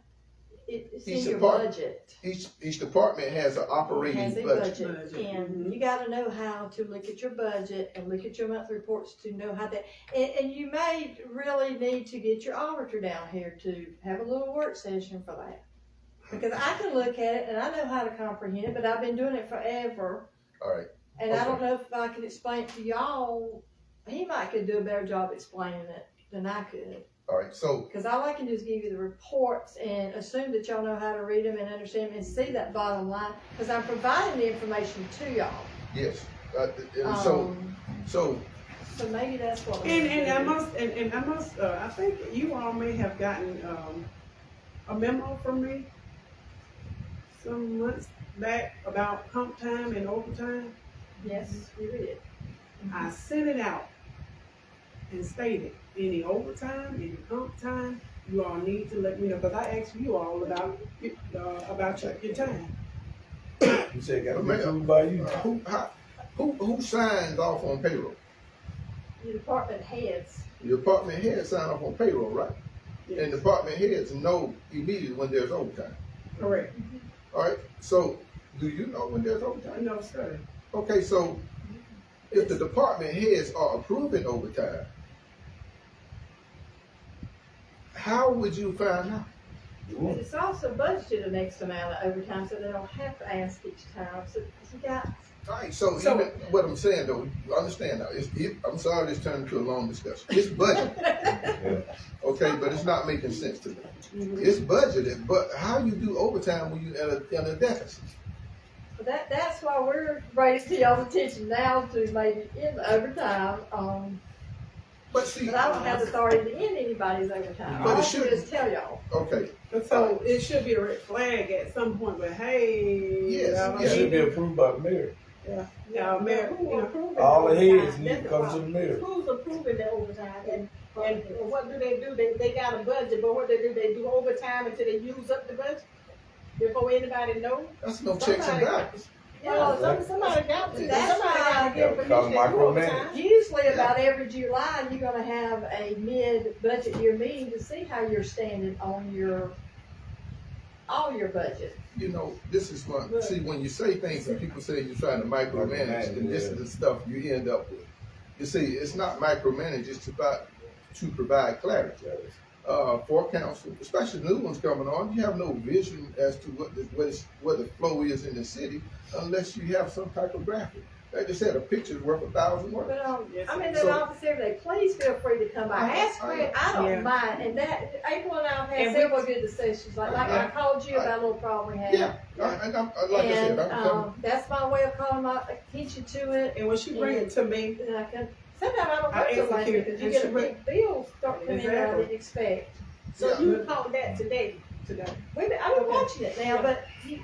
it's Each in your department- budget. Each department has an It operating has a budget. budget, and you gotta know how to look at your budget and look at your monthly reports to know how that, and you may really need to get your auditor down here to have a little work session for that. Because I can look at it and I know how to comprehend it, but I've been doing it forever, All right, and I don't know if I can explain it to y'all. He might could do a better job explaining it than I could. all right, so, Because all I can do is give you the reports and assume that y'all know how to read them and understand them and see that bottom line. Because I'm providing the information to y'all. yes, and so So maybe that's what. And I must, I think you all may have gotten, a memo from me some months back about comp time and overtime. Yes, you did. I sent it out and stated, any overtime, any comp time, you all need to let me know, because I asked you all about your time. You said gotta be approved by you. who signs off on payroll? Your department heads. The department heads sign off on payroll, right? Yes. And department heads know immediately when there's overtime. Correct. All right, so do you know when there's overtime? No, sir. Okay, so if the department heads are approving overtime, how would you find out? But it's also budgeted an X amount of overtime, so they don't have to ask each time. So you got. All right, so So- even what I'm saying though, understand now, I'm sorry this turned into a long discussion. It's budget. okay, but it's not making sense to me. It's budgeted, but how you do overtime when you in a deficit? But that's why we're bringing to y'all's attention now to maybe in the overtime, But see, but I don't have the authority to end anybody's overtime. But it All I should- do is tell y'all. okay, But so it should be a red flag at some point, but hey. Yes, y'all It should need be to- approved by the mayor. Y'all mayor, Who you know, approving All the overtime? heads need to That's come to the the mayor. Who's approving the overtime, and what do? They got a budget, but what they do overtime until they use up the budget? Before anybody knows? that's no checks and balances. Well, somebody got to, That's somebody why- got to give Because permission to do micromanage. overtime. Usually about every July, you're gonna have a mid-budget year meeting to see how you're standing on all your budget. You know, this is what, see, when you say things and people say you're trying to micromanage, and this is the stuff you end up with. You see, it's not micromanage, it's about to provide clarity. For council, especially new ones coming on, you have no vision as to what the flow is in the city unless you have some type of graphic. They just said a picture's worth 1,000 words. But, Yes, I'm in so- that office every day, please feel free to come by, ask me, I don't Yeah. mind, and that, April and I have had And we- several good discussions, like I called you about a little problem we had. Yeah, and I'm, like I said, I'm coming. That's my way of calling my attention to it, and when she bring it to me, and I can, sometimes I don't I work till late, execute because it, you and get she a bring- big bill start coming in that I Exactly. didn't expect. So Yeah. you called that today? today. I've been watching it now, but you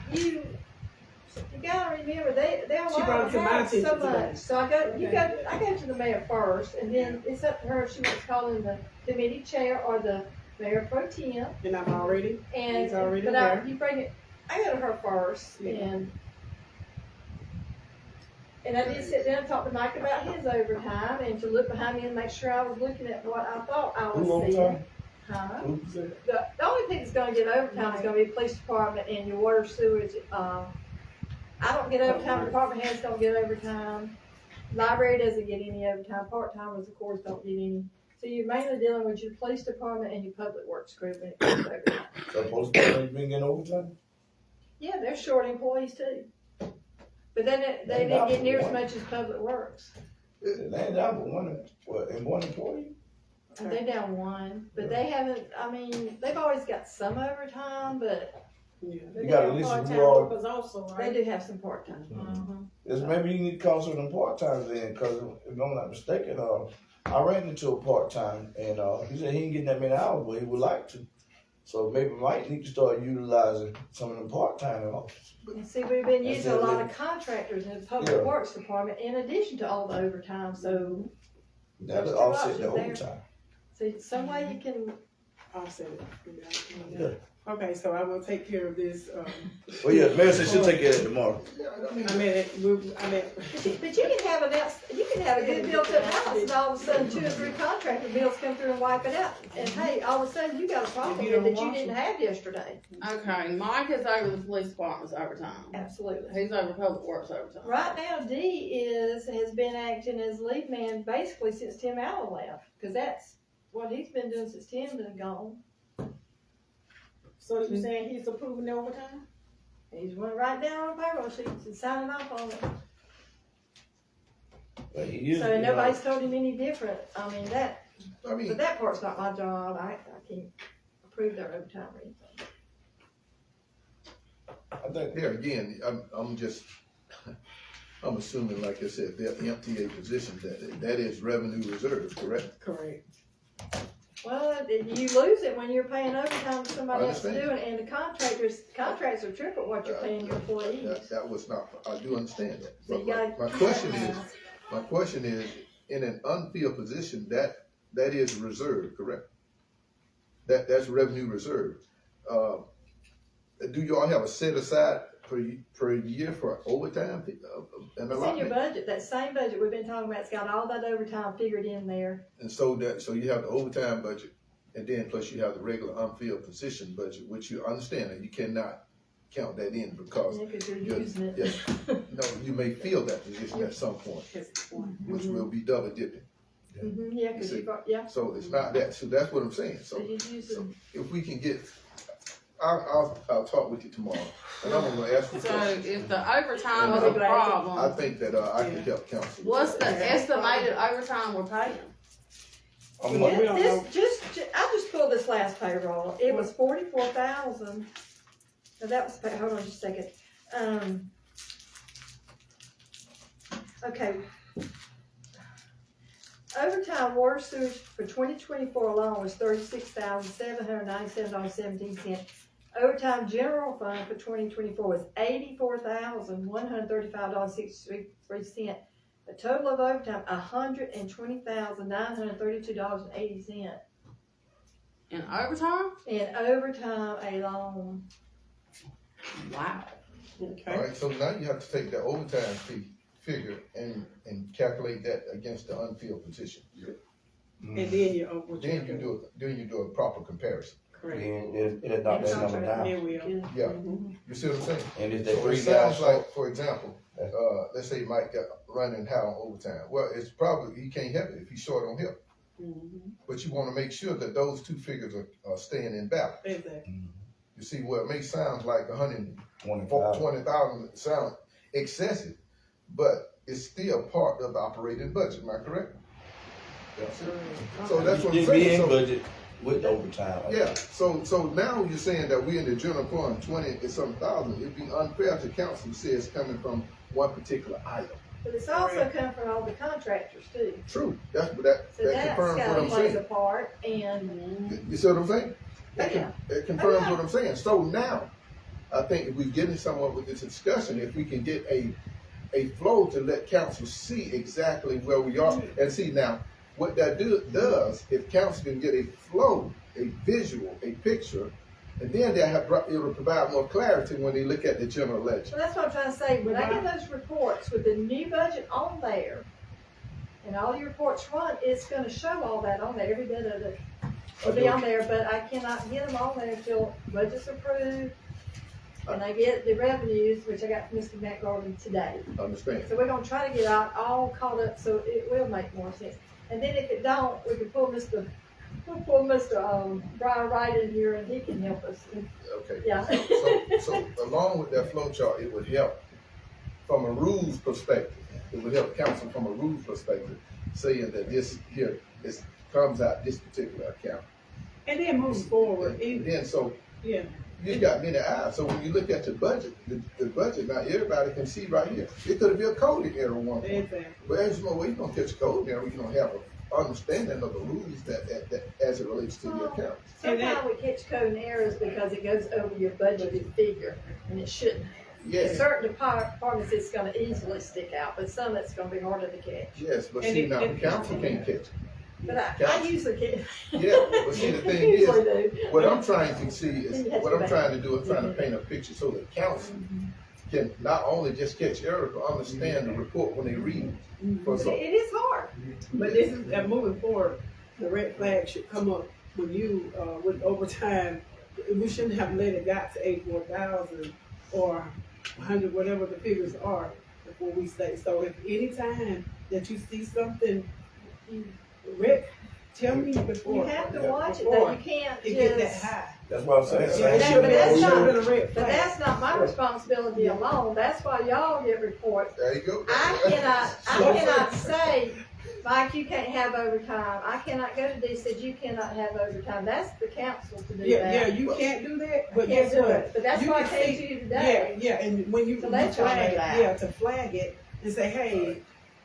gotta remember, they're She brought it to my allowed to have so attention today. much. So I go to the mayor first, and then it's up to her if she wants to call in the committee chair or the mayor pro tem. And I'm already, And, He's already but there. you bring it, I go to her first, Yeah. and I did sit down and talk to Mike about his overtime, and to look behind me and make sure I was looking at what I thought I Who was seeing. overtime? Huh? Who said? The only thing that's gonna get overtime is gonna be police department and your water sewage, I don't get overtime, department heads don't get overtime. Library doesn't get any overtime, part-timers of course don't get any. So you're mainly dealing with your police department and your public works group when it comes to overtime. So post been getting overtime? Yeah, they're short employees too. But then they didn't get near as much as public works. It ain't that but one employee? And they're down one, but they haven't, they've always got some overtime, but yeah. You gotta They have listen part-time who all, workers also, they right? do have some part-time. it's maybe you need to call some of them part-times in, cause if I'm not mistaken, I ran into a part-time and, he said he ain't getting that many hours, but he would like to. So maybe Mike need to start utilizing some of them part-time officers. And see, we've been That's using a it, lot yeah. of contractors in the public Yeah. works department in addition to all the overtime, so, That'll There's two offset the options there. overtime. see, some way you can, Offset it. Yeah. Okay, so I will take care of this, Well, yeah, Mayor said she'll take care of it tomorrow. but you can have a good built-up house, and all of a sudden 2 or 3 contractor bills come through and wipe it out. And hey, all of a sudden you got a problem If you here don't that you watch didn't it. have yesterday. Okay, Mike is over the police department's overtime. Absolutely. He's over public works overtime. Right now, D has been acting as lead man basically since Tim Allen left, because that's what he's been doing since Tim's been gone. So you saying he's approving the overtime? He's went right down on payroll sheets and signing off on it. But he usually, So nobody's told him any different. I mean, But that part's not my job. I can't approve their overtime or anything. I think, there again, I'm assuming, like I said, they'll empty a position that is revenue reserve, correct? correct. Well, you lose it when you're paying overtime to somebody I else to do understand. it, and the contracts are triple what you're paying your employees. That was not, I do understand that. So But you gotta my keep question that in is, mind. my question is, in an unfilled position, that is reserved, correct? That's revenue reserved. Do you all have a set aside per year for overtime? An It's in your allotment? budget, that same budget we've been talking about, it's got all that overtime figured in there. And so you have the overtime budget, and then plus you have the regular unfilled position budget, which you understand that you cannot count that in because Yeah, 'cause you're you're- using it. yes. No, you may fill that position at some point, which will be double dipping. Yeah, 'cause yeah, So it's not that, so that's what I'm saying, so so you're using, if we can get, I'll talk with you tomorrow, and I'm gonna ask you a So question. if the overtime is I'll a be glad to- I problem, think that, I can help counsel. with what's the that. estimated overtime we're paying? I'm We like, don't know. I just pulled last payroll, it was 44,000. No, that was, hold on just a second. Okay. Overtime water sewage for 2024 alone was $36,797.17. Overtime general fund for 2024 was $84,135.63. A total of overtime, $120,932.80. In overtime? In overtime alone. Wow. Okay. Alright, so now you have to take the overtime fee figure and calculate that against the unfilled position. And then you, Then you do a proper comparison. correct. And it'll knock that number down. Then we'll. Yeah, you see what I'm saying? And if they So it three guys sounds short, like, for example, let's say Mike got running high on overtime. Well, it's probably, he can't help it if he's short on help. But you wanna make sure that those two figures are staying in balance. Exactly. You see, well, it may sound like 25. 20,000 sound excessive, but it's still part of the operating budget, am I correct? So that's what I'm You be saying. in So, budget with overtime. yeah, so now you're saying that we in the general fund 20 and some thousand, it'd be unfair to council to say it's coming from one particular item. But it's also coming from all the contractors too. True, So that that's confirms what gotta I'm plays a saying. part, and You see what I'm saying? Yeah. It confirms what I'm saying. So now, I think if we're getting somewhere with this discussion, if we can get a flow to let council see exactly where we are, and see now, what that does, if council can get a flow, a visual, a picture, and then it'll provide more clarity when they look at the general ledger. so that's what I'm trying to say. When I get those reports with the new budget on there, and all your reports run, it's gonna show all that on there, every bit of it will be on there, but I cannot get them on there until budget's approved, and I get the revenues, which I got from Mr. Matt Garden today. Understand? So we're gonna try to get all caught up, so it will make more sense. And then if it don't, we can pull Mr. Brian Wright in here, and he can help us. Okay. Yeah. So along with that flow chart, it would help from a rules perspective. It would help council from a rules perspective, saying that this here comes out this particular account. And then move forward. And then so Yeah. you got many eyes. So when you look at the budget, the budget now everybody can see right here. It could be a coding error one point. Exactly. But as you know, well, you don't catch a coding error, you don't have an understanding of the rules that as it relates to the account. Sometimes we catch code and errors because it goes over your budgeted figure, and it shouldn't. Yes. Certain departments, it's gonna easily stick out, but some it's gonna be harder to catch. Yes, but And see it- now the it- council can't catch it. But I Council. usually catch. Yeah, but see the thing is, Usually do. what I'm trying to see is, You have to what go I'm back. trying to do is trying to paint a picture so that council can not only just catch errors, but understand the report when they read it. For But so, it is hard. But this is, moving forward, the red flag should come up when you, with overtime. We shouldn't have let it got to 84,000 or 100, whatever the figures are, before we say. So if any time that you see something, Rick, tell me before. You have to watch it, before though. You can't it get that just. high. That's what I'm saying. Yeah, Yeah, it But should that's have not- been a red But flag. that's not my responsibility alone. That's why y'all get reports. there you go. I cannot say, Mike, you can't have overtime. I cannot go to D, said you cannot have overtime. That's the council to do Yeah, that. you can't do that, I but can't guess do what? it. But that's You why I can came see- to you today. Yeah, and when you To let y'all know flag it, that. yeah, to flag it and say, hey,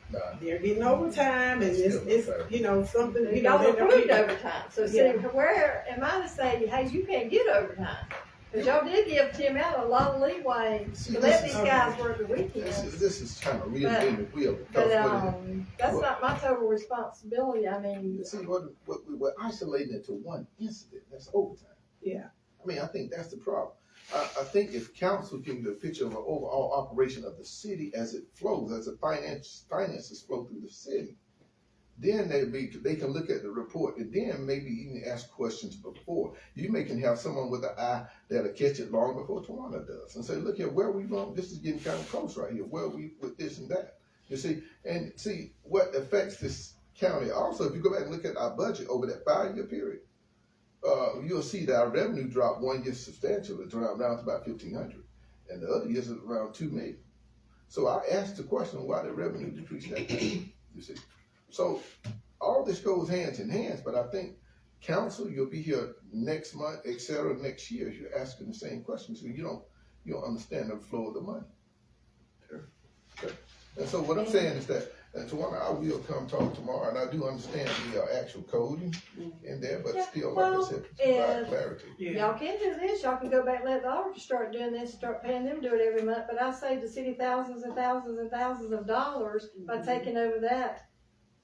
Nah. they're getting overtime and it's you know, something, you know, Y'all they're approved getting- overtime. So see, Yeah. where am I to say, hey, you can't get overtime? Because y'all did give Tim Allen a lot of leeway See, to this let is- these guys work the weekends. This is kind of reinventing the wheel. Because But, that's not my total responsibility. I mean, see, we're isolating it to one incident. That's overtime. Yeah. I mean, I think that's the problem. I think if council can get a picture of an overall operation of the city as it flows, as the finances flow through the city, then they can look at the report and then maybe even ask questions before. You may can have someone with an eye that'll catch it long before Tawana does and say, look here, where are we going? This is getting kind of close right here. Where are we with this and that? You see, and see what affects this county. Also, if you go back and look at our budget over that 5-year period, you'll see that our revenue dropped one year substantially, down to about 1,500, and the other years is around 2 million. So I asked the question, why did revenue decrease that much? You see, so all this goes hands in hands. But I think council, you'll be here next month, et cetera, next year, you're asking the same questions, so you don't understand the flow of the money. Okay. And so what I'm saying is that, and Tawana, I will come talk tomorrow, and I do understand the actual coding in there, but Yeah, still, well, like I said, provide if- clarity. Yeah. Y'all can do this, y'all can go back and let the auditor start doing this, start paying them to do it every month, but I saved the city thousands and thousands and thousands of dollars by taking over that,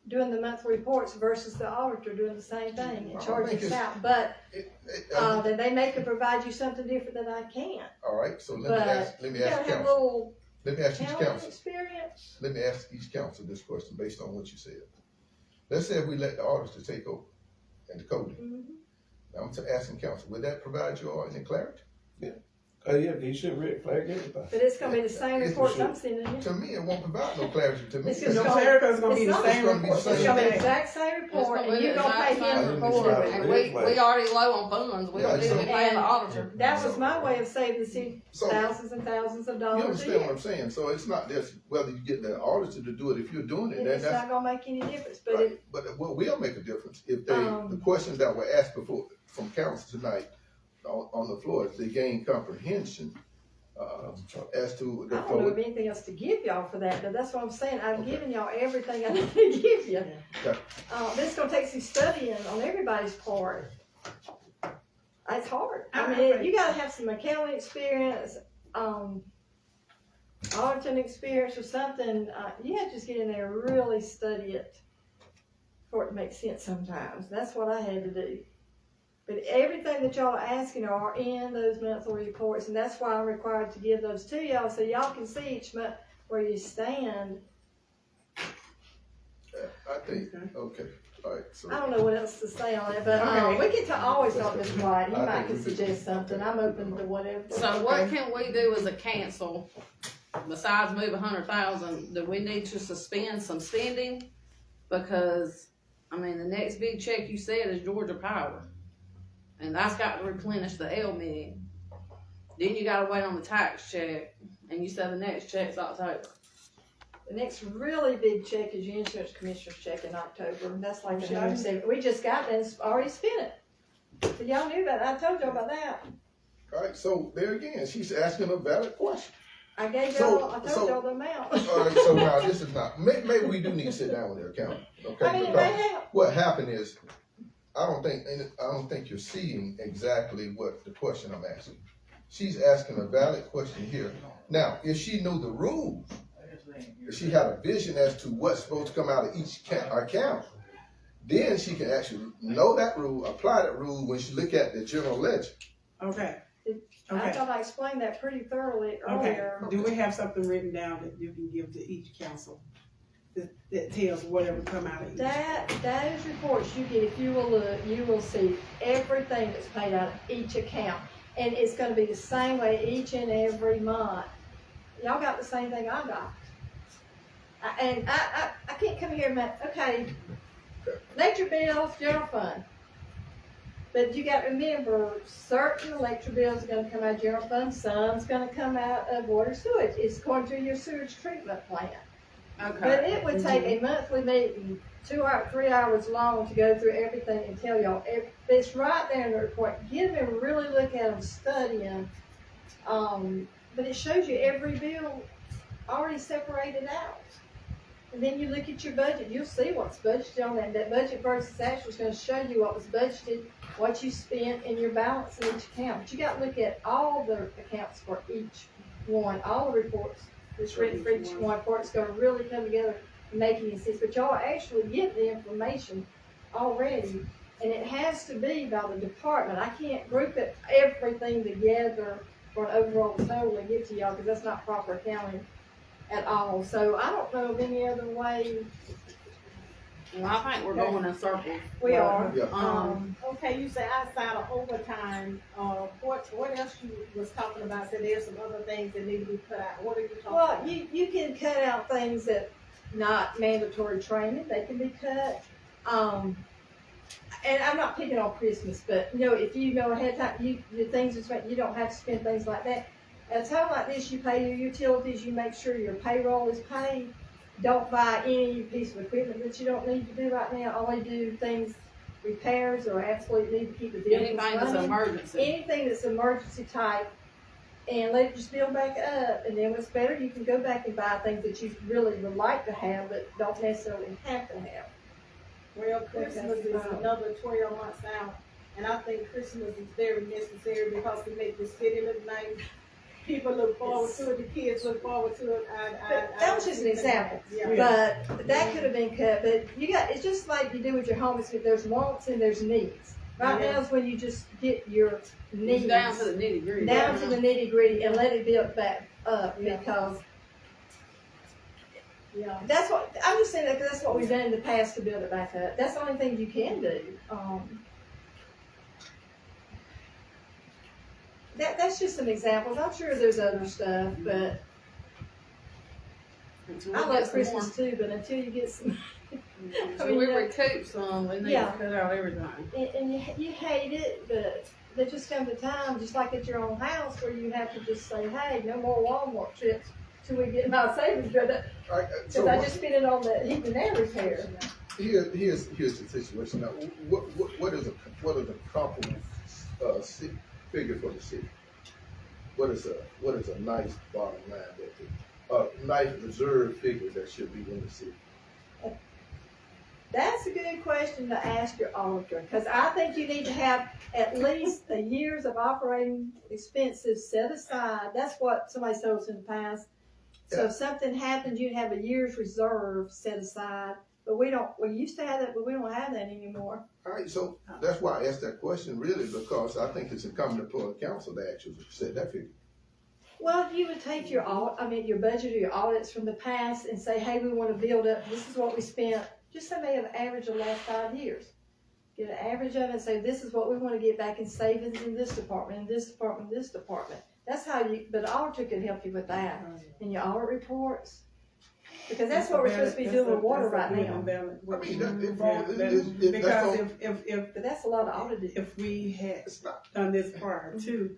doing the monthly reports versus the auditor doing the same thing and charging us out, but, then they may could provide you something different that I can't. All right, so let But me you ask gotta have a council, little let me ask each accounting council, experience. let me ask each council this question based on what you said. Let's say if we let the auditor take over and the coding, Mhm. I'm asking council, would that provide you all any clarity? Yeah, he should red flag everything. But it's gonna be the same It's reports for I'm sending you. To me, it won't provide no clarity to me. It's Cause just America's gonna be the it's same gonna be report. the It's same. gonna be the exact same report, It's and you're gonna gonna be pay the him exact to same report report. it. And we already low on funds, we don't need to be paying the auditor. That was my way of saving the city So, thousands and thousands of you dollars a understand what year. I'm saying? So it's not just whether you get the auditor to do it, if you're doing it, And then it's that's, not gonna make any difference, but right. it, But what will make a difference, if they, the Um, questions that were asked before, from council tonight, on the floor, if they gain comprehension, as to the I don't know flow. of anything else to give y'all for that, but that's what I'm saying, I've Okay. given y'all everything I need to give you. Okay. This is gonna take some studying on everybody's part. It's hard, I mean, you gotta have some accounting experience, auditing experience or something, you have to just get in there and really study it for it to make sense sometimes, that's what I had to do. But everything that y'all are asking are in those monthly reports, and that's why I'm required to give those to y'all, so y'all can see each month where you stand. I think, okay, all right, so. I don't know what else to say on it, but, Okay. we can always talk to Mr. White, he I might think can we could- suggest something, I'm open to whatever. So what can we do as a council, besides move 100,000, do we need to suspend some spending? Because, I mean, the next big check you said is Georgia Power. And that's got to replenish the L million. Then you gotta wait on the tax check, and you said the next check's October. The next really big check is your insurance commissioner's check in October, and that's like $170. We just got that, and already spent it. So y'all knew about that, I told y'all about that. All right, so there again, she's asking a valid question. I gave So- y'all, I told so- y'll the amount. All right, so now this is not, maybe we do need to sit down with their accountant, okay? I mean, it Because may help. what happened is, I don't think you're seeing exactly what the question I'm asking. She's asking a valid question here. Now, if she knew the rules, if she had a vision as to what's supposed to come out of each account, then she can actually know that rule, apply that rule when she look at the general ledger. Okay, I okay, thought I explained that pretty thoroughly okay. earlier. Do we have something written down that you can give to each council that tells whatever come out of each? Those reports you get, if you will look, you will see everything that's paid out of each account. And it's gonna be the same way each and every month. Y'all got the same thing I got. I can't come here and make, okay, electric bills, general fund. But you gotta remember, certain electric bills are gonna come out of general fund, some's gonna come out of water sewage. It's according to your sewage treatment plant. But Okay. it would take a monthly meeting, 3 hours long, to go through everything and tell y'all. It's right there in the report. Get them and really look at them, study them. But it shows you every bill already separated out. And then you look at your budget, you'll see what's budgeted on that. That budget versus actual is gonna show you what was budgeted, what you spent, and your balance in each account. But you gotta look at all the accounts for each one, all the reports. It's written for each one, for it's gonna really come together and make any sense, but y'all actually get the information already, and it has to be by the department. I can't group it, everything together for an overall total and give to y'all, because that's not proper accounting at all, so I don't know of any other way. Well, I think we're going in circles. We are. Yeah. Okay, you say outside of overtime, what else you was talking about? Said there's some other things that need to be cut out. What are you talking Well, about? you can cut out things that not mandatory training, they can be cut. And I'm not picking on Christmas, but if you know ahead of time, the things that you don't have to spend things like that. At a time like this, you pay your utilities, you make sure your payroll is paid. Don't buy any piece of equipment that you don't need to do right now. Only do things repairs or absolutely need to keep the vehicles Anything that's an running. emergency. Anything that's emergency type, and let it just build back up, and then what's better, you can go back and buy things that you really would like to have, but don't necessarily have to have. Well, Christmas is another 12 months out, and I think Christmas is very necessary because it makes the city look nice. People look forward to it, the kids look forward to it. But that was just an example. Yeah. But that could have been cut, but it's just like you do with your home, there's wants and there's needs. Right Yeah. now is when you just get your needs Down to the nitty gritty. down to the nitty gritty and let it build back up, Yeah. because Yeah. that's what, I'm just saying that 'cause that's what we've done in the past to build it back up. That's the only thing you can do. That's just some examples. I'm sure there's other stuff, but Until I we like get some Christmas too, but until you get some, more. I So mean, we you know, recoup some, we need Yeah. to cut out everything. and you hate it, but there just comes a time, just like at your own house, where you have to just say, hey, no more Walmart trips till we get my savings good. Because I just spent it on the heat and air repair. Here's the situation. Now, what is a comparable figure for the city? What is a nice bottom line nice reserve figure that should be in the city? That's a good question to ask your auditor, because I think you need to have at least a year's of operating expenses set aside. That's what somebody told us in the past. So if something happens, you'd have a year's reserve set aside. But we used to have that, but we don't have that anymore. All right, so that's why I asked that question, really, because I think it's incumbent upon the council to actually set that figure. Well, you would take your budget or your audits from the past and say, hey, we want to build up, this is what we spent, just say maybe an average of the last 5 years. Get an average of it and say, this is what we want to get back in savings in this department, in this department, in this department. That's how but the auditor can help you with that in your audit reports. Because that's what we're supposed to be doing with water right now. Because if But that's a lot of auditing. if we had done this prior to,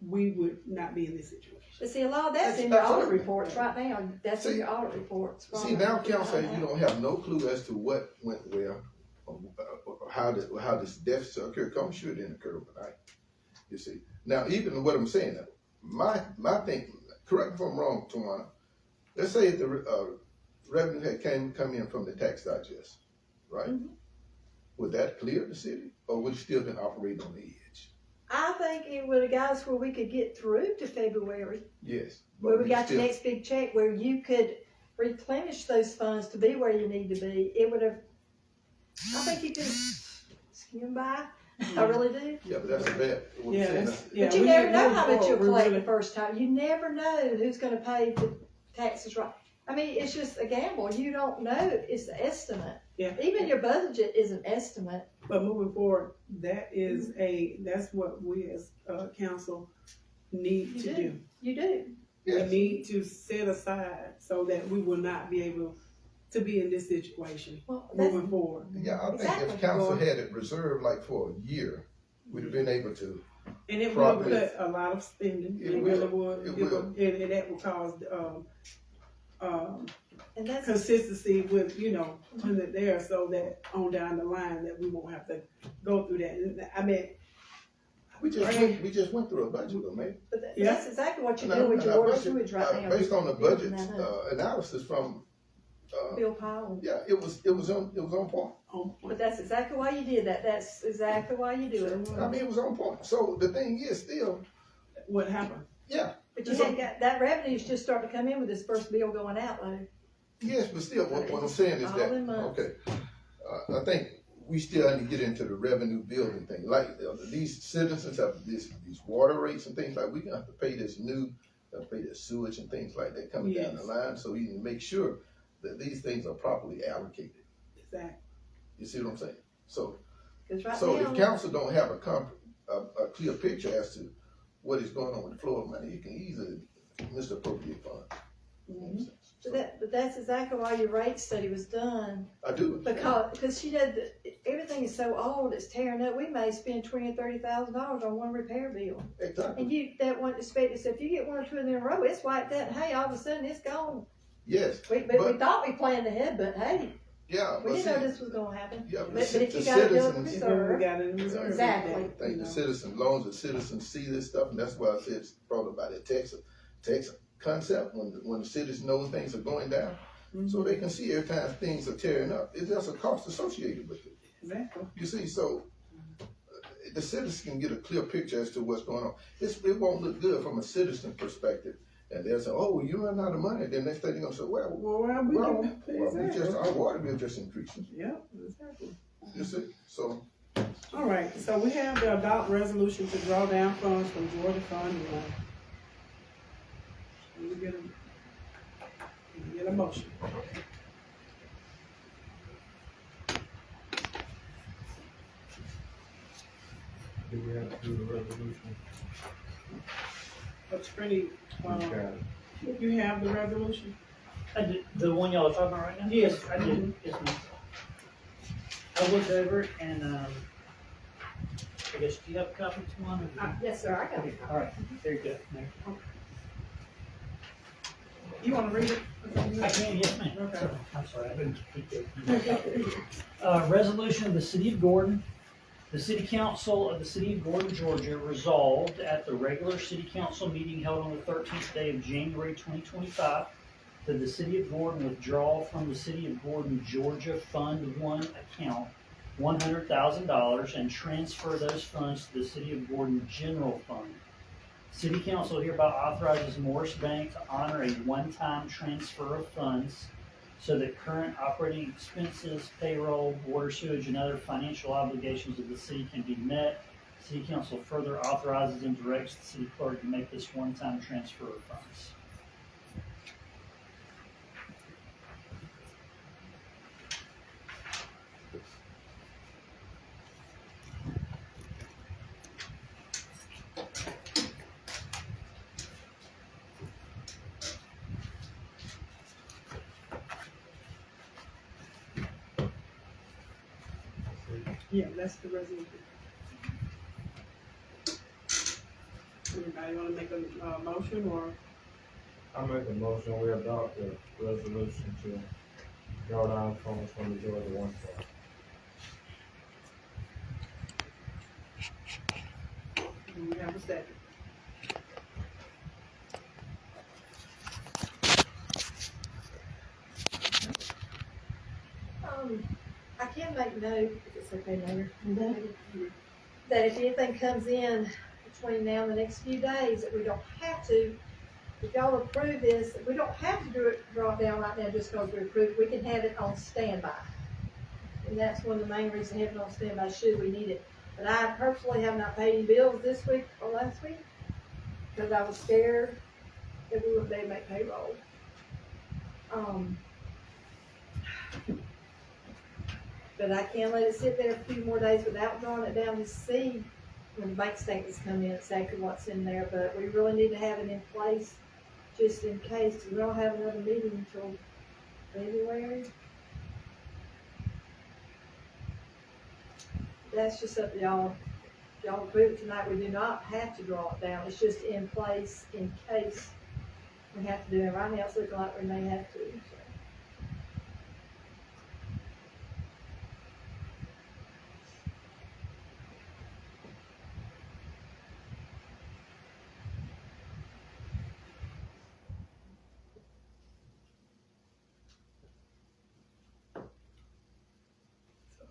we would not be in this situation. But see, a lot of that's in your audit reports right now. That's in your audit reports. See, now council, you don't have no clue as to what went where, or how this deficit occurred. I'm sure it didn't occur overnight. You see. Now, even what I'm saying, my thing, correct me if I'm wrong, Tawana. Let's say if the revenue had come in from the tax digest, right? Mm-hmm. Would that clear the city, or would you still been operating on the edge? I think it would have got us where we could get through to February. Yes. Where we got the next big check, where you could replenish those funds to be where you need to be. It would have, I think you could skim by. I really do. Yeah, but that's a bad. But you never know how much you'll collect the first time. You never know who's gonna pay the taxes right. I mean, it's just a gamble. You don't know. It's an estimate. Yeah. Even your budget is an estimate. But moving forward, that's what we as council need to do. You do. Yes. We need to set aside so that we will not be able to be in this situation Well, that's, moving forward. Yeah, I think Exactly. if council had it reserved like for a year, we'd have been able to. And it will Probably. cut a lot of spending. It It will. really would. It will. And that will cause and that's consistency with, putting it there so that on down the line that we won't have to go through that. And I mean, We just went through a budget, though, man. but Yeah. that's exactly what you're And doing with our your water budget, sewage right now. based on the Building budget that up. analysis from, Bill Powell. yeah, it was on point. on But point. that's exactly why you did that. That's exactly why you do it. I mean, it was on point. So the thing is, still, What happened? yeah, But you hadn't got, that revenue's just starting to come in with this first bill going out though. yes, but still, what I'm saying is All in months. okay. I think we still need to get into the revenue building thing. Like these citizens have these water rates and things like we gonna have to pay this pay this sewage and things like that coming down the Yes. line. So we can make sure that these things are properly allocated. Exactly. You see what I'm saying? So, Cause right so now, if council don't have a clear picture as to what is going on with the flow of money, you can easily misappropriate funds. Mhm. but that's exactly why your rate study was done. I do. Because she said that everything is so old, it's tearing up. We may spend $20,000 or $30,000 on one repair bill. Exactly. And that wasn't expected. So if you get one or two of them in a row, it's wiped out. And hey, all of a sudden it's gone. Yes. We thought we planned ahead, but hey, Yeah, We but didn't know see, this was gonna happen. yeah, But if you the gotta build a citizens, It's when we reserve, got in the reserve. Exactly. I think the citizen, long as the citizens see this stuff, and that's why I said it's brought about that tax concept, when the citizens know things are going down, so they can see every time things are tearing up, it's just a cost associated with it. Exactly. You see, so the citizens can get a clear picture as to what's going on. It won't look good from a citizen perspective. And they'll say, oh, you run out of money. Then next thing they're going to say, we just, our water bill just increasing. Yep, exactly. You see, so. All right, so we have the adopt resolution to draw down funds from Georgia Fund One. Can we get a motion? Do we have to do the resolution? That's pretty, Okay. you have the resolution? I did, the one y'all are talking about right now? Yes. I did, yes, ma'am. I looked over it and, I guess, do you have a copy to one? yes, sir, I got Okay, it. all right, there you go. There. You wanna read it? I can, yes, ma'am. Okay. I'm sorry, I didn't keep that. Resolution of the City of Gordon. The City Council of the City of Gordon, Georgia resolved at the regular City Council meeting held on the 13th day of January 2025 that the City of Gordon withdraw from the City of Gordon, Georgia Fund 1 account $100,000 and transfer those funds to the City of Gordon General Fund. City Council hereby authorizes Morris Bank to honor a one-time transfer of funds so that current operating expenses, payroll, water, sewage, and other financial obligations of the city can be met. City Council further authorizes and directs the city clerk to make this one-time transfer of funds. Yeah, that's the resolution. Anybody wanna make a motion or? I make a motion, we adopt the resolution to draw down funds from the Georgia One Fund. Do we have a second? I can make note, if it's okay, Mayor, that if anything comes in between now and the next few days, that we don't have to, if y'all approve this, we don't have to do it, draw it down right now just because we approve it, we can have it on standby. And that's one of the main reasons having it on standby, should we need it. But I personally have not paid any bills this week or last week, because I was scared that we wouldn't be able to make payroll. But I can't let it sit there a few more days without drawing it down to see when the bank statements come in, exactly what's in there. But we really need to have it in place just in case, because we don't have another meeting until February. That's just up to y'all. If y'all approve it tonight, we do not have to draw it down. It's just in place in case we have to do it. Right now, it's looking like we may have to. So.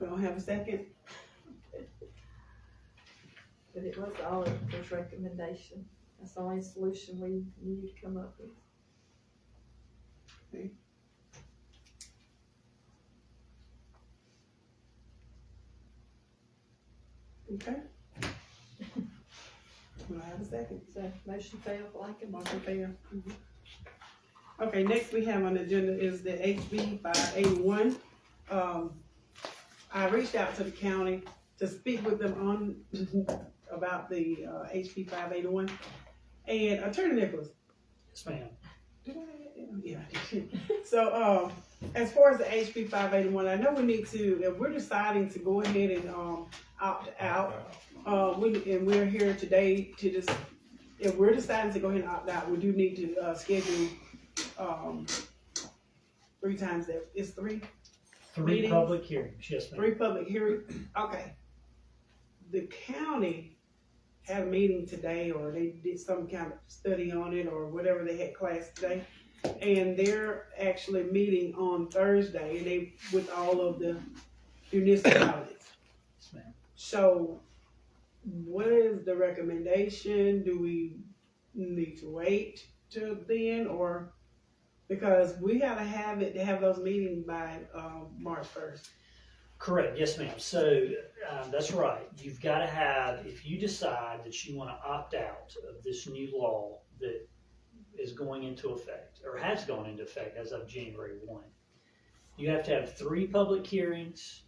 We don't have a second? But it was the auditor's recommendation. That's the only solution we needed to come up with. Okay. We don't have a second. So motion failed, blanket. Motion fail. Okay, next we have on the agenda is the HB 581. I reached out to the county to speak with them on, about the, HB 581. And Attorney Nicholas. Yes, ma'am. Yeah. So, as far as the HB 581, I know we need to, if we're deciding to go ahead and, opt out, we're here today to just, if we're deciding to go ahead and opt out, we do need to, schedule, 3 times that, it's 3? 3 Meetings? public hearings, yes, ma'am. 3 public hearings, okay. The county had a meeting today, or they did some kind of study on it, or whatever, they had class today. And they're actually meeting on Thursday, and they, with all of the municipalities. Yes, ma'am. So, what is the recommendation? Do we need to wait till then, or, because we gotta have it, to have those meetings by, March 1st. Correct, yes, ma'am. So, that's right. You've got to have, if you decide that you want to opt out of this new law that is going into effect, or has gone into effect as of January 1, you have to have 3 public hearings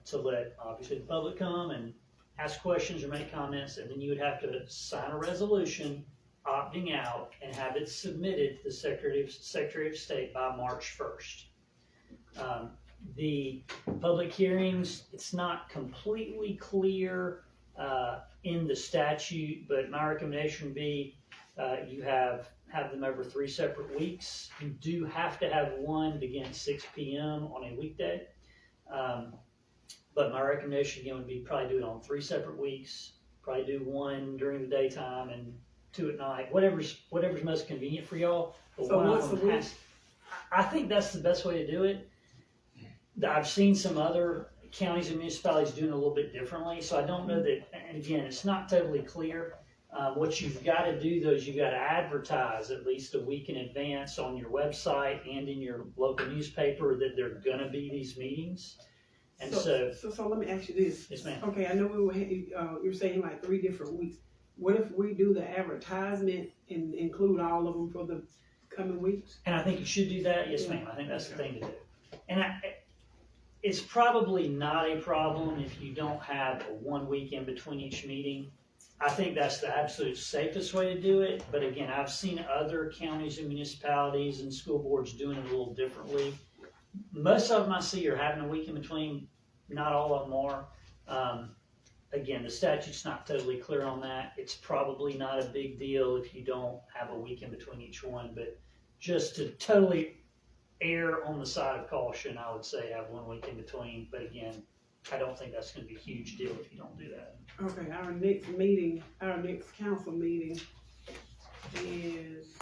to let, obviously, the public come and ask questions or make comments, and then you would have to sign a resolution opting out and have it submitted to the Secretary of State by March 1st. The public hearings, it's not completely clear in the statute, but my recommendation would be you have them over 3 separate weeks. You do have to have one begin at 6 p.m. on a weekday. But my recommendation again would be probably do it on 3 separate weeks. Probably do 1 during the daytime and 2 at night. Whatever's most convenient for y'all. But So one what's of the them week? I think that's the best way to do it. I've seen some other counties and municipalities doing it a little bit differently, so I don't know that, and again, it's not totally clear. What you've got to do though is you've got to advertise at least a week in advance on your website and in your local newspaper that there are going to be these meetings. And so let me ask you this. yes, ma'am. Okay, I know you're saying like 3 different weeks. What if we do the advertisement and include all of them for the coming weeks? And I think you should do that. Yes, ma'am. I think that's the thing to do. And it's probably not a problem if you don't have a 1 week in between each meeting. I think that's the absolute safest way to do it. But again, I've seen other counties and municipalities and school boards doing it a little differently. Most of them I see are having a week in between. Not all of them are. Again, the statute's not totally clear on that. It's probably not a big deal if you don't have a week in between each one. But just to totally err on the side of caution, I would say have 1 week in between. But again, I don't think that's going to be a huge deal if you don't do that. Okay, our next council meeting is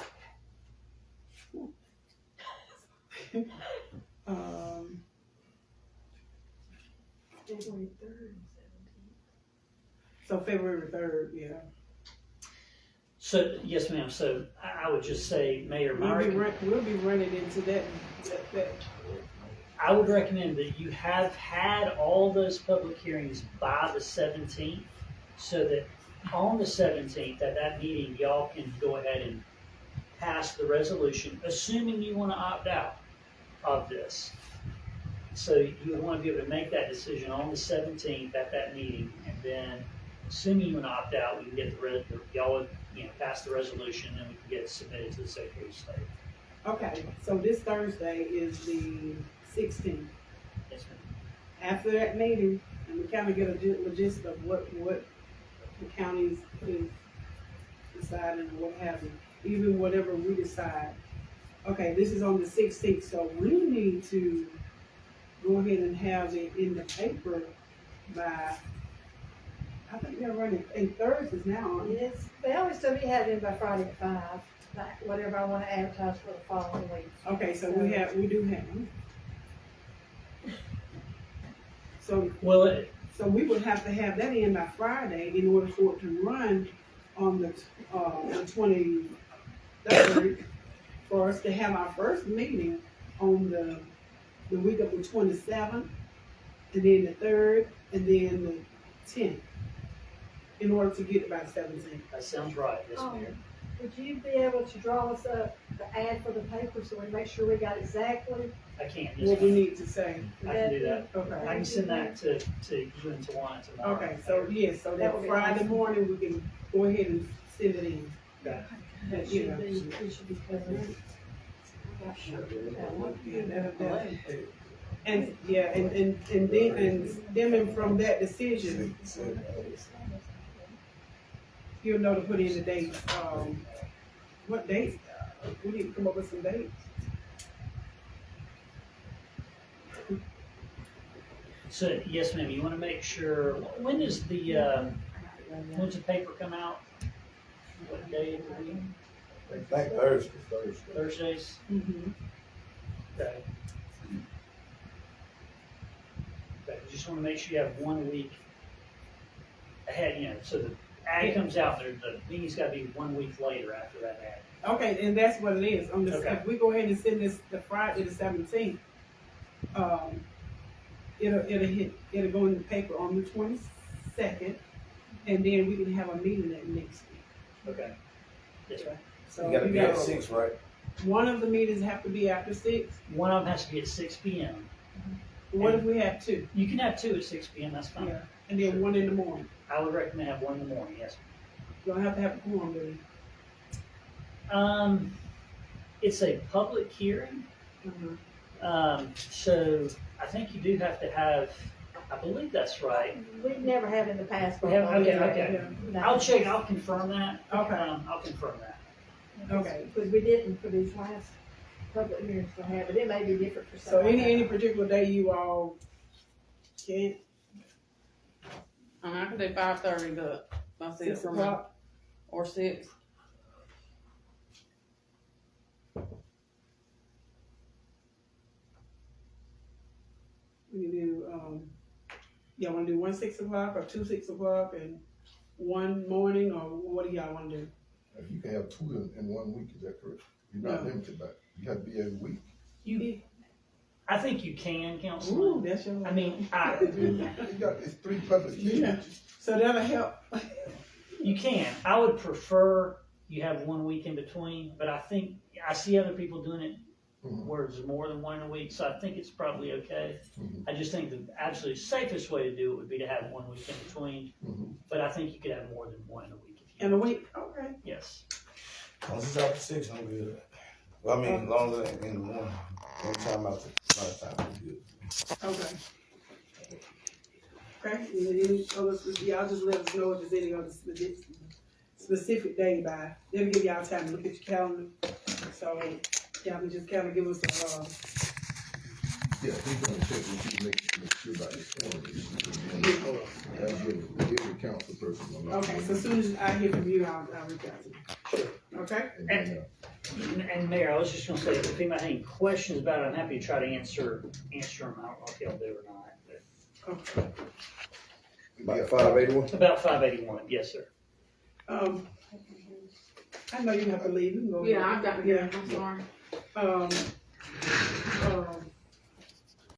February 3rd. So February 3rd, yeah. So, yes, ma'am. So I would just say, Mayor, We'll be running into that. I would recommend that you have had all those public hearings by the 17th, so that on the 17th, at that meeting, y'all can go ahead and pass the resolution, assuming you want to opt out of this. So you want to be able to make that decision on the 17th at that meeting, and then assuming you want to opt out, we can get y'all would, pass the resolution, and we can get it submitted to the Secretary of State. Okay, so this Thursday is the 16th. Yes, ma'am. After that meeting, and we kind of get a gist of what the counties is deciding or what have you, even whatever we decide. Okay, this is on the 16th, so we need to go ahead and have it in the paper by, I think they're running in Thursdays now, aren't they? Yes, they always tell me to have it in by Friday at 5, like whatever I wanna advertise for the following week. Okay, so we do have them. So we would have to have that in by Friday in order for it to run on the 23rd, for us to have our first meeting on the week of the 27th, and then the 3rd, and then the 10th, in order to get it by the 17th. That sounds right. Yes, Mayor. Would you be able to draw us up the ad for the paper so we make sure we got exactly? I can. Yes, What we ma'am. need to say. I can do that. I Okay. can send that to you and Tawana tomorrow. Okay, so yes, so That that would be Friday awesome. morning, we can go ahead and send it in. Okay. That, you know. It should be covered. And then stemming from that decision, you'll know to put in the dates. What dates? We need to come up with some dates. So, yes, ma'am, you wanna make sure, when does the, when's the paper come out? What day of the week? I think Thursday. Thursdays? Mm-hmm. Okay. Okay, just wanna make sure you have 1 week ahead, so the ad comes out, the meeting's gotta be 1 week later after that ad. Okay, and that's what it is. On this, Okay. if we go ahead and send this the Friday the 17th, it'll go in the paper on the 22nd, and then we can have a meeting that next week. Okay. Yes, sir. So You gotta be got at 6, right? one of the meetings have to be after 6. One of them has to be at 6 p.m. What if we have 2? You can have 2 at 6 p.m., that's fine. Yeah, and then 1 in the morning. I would recommend have 1 in the morning, yes. You don't have to have a quorum, do you? It's a public hearing, so I think you do have to have, I believe that's right. We've never had in the past. We have- okay, okay. No. I'll check, I'll confirm that. Okay. I'll confirm that. Okay. Because we didn't for these last public hearings to have, but it may be different for So some. any particular day you all can't, I can do 5:30, but that's it 6 for me. o'clock? Or 6. We can do, y'all wanna do 1 6 o'clock or 2 6 o'clock and 1 morning, or what do y'all wanna do? If you can have 2 in 1 week, is that correct? You're not No. limited, but you have to be every week. I think you can, Ooh, Councilman. that's your. I mean, It's 3 public Yeah, hearings. so that'll help. you can. I would prefer you have 1 week in between, but I think, I see other people doing it Mhm. where there's more than 1 in a week, so I think it's probably okay. Mhm. I just think the absolute safest way to do it would be to have 1 week in between, Mhm. but I think you could have more than 1 in a week if you. In a week, okay. Yes. As long as it's after 6, I'm good. Well, I mean, as long as it ain't in the morning. Anytime after lunchtime, I'm good. Okay. Okay, and any other, y'all just let us know if there's any other specific day by, they'll give y'all time to look at your calendar. So, y'all can just kinda give us Yeah, he's gonna check with you, make sure about this form. As your council person. okay, so as soon as I hear from you, I'll reach out to you. Okay? And then, And Mayor, I was just gonna say, if anybody had any questions about it, I'm happy to try to answer them. I don't know if y'all do or not. But Okay. About 581? about 581, yes, sir. I know you have to leave, you can go. Yeah, I've got to Yeah. go. I'm sorry.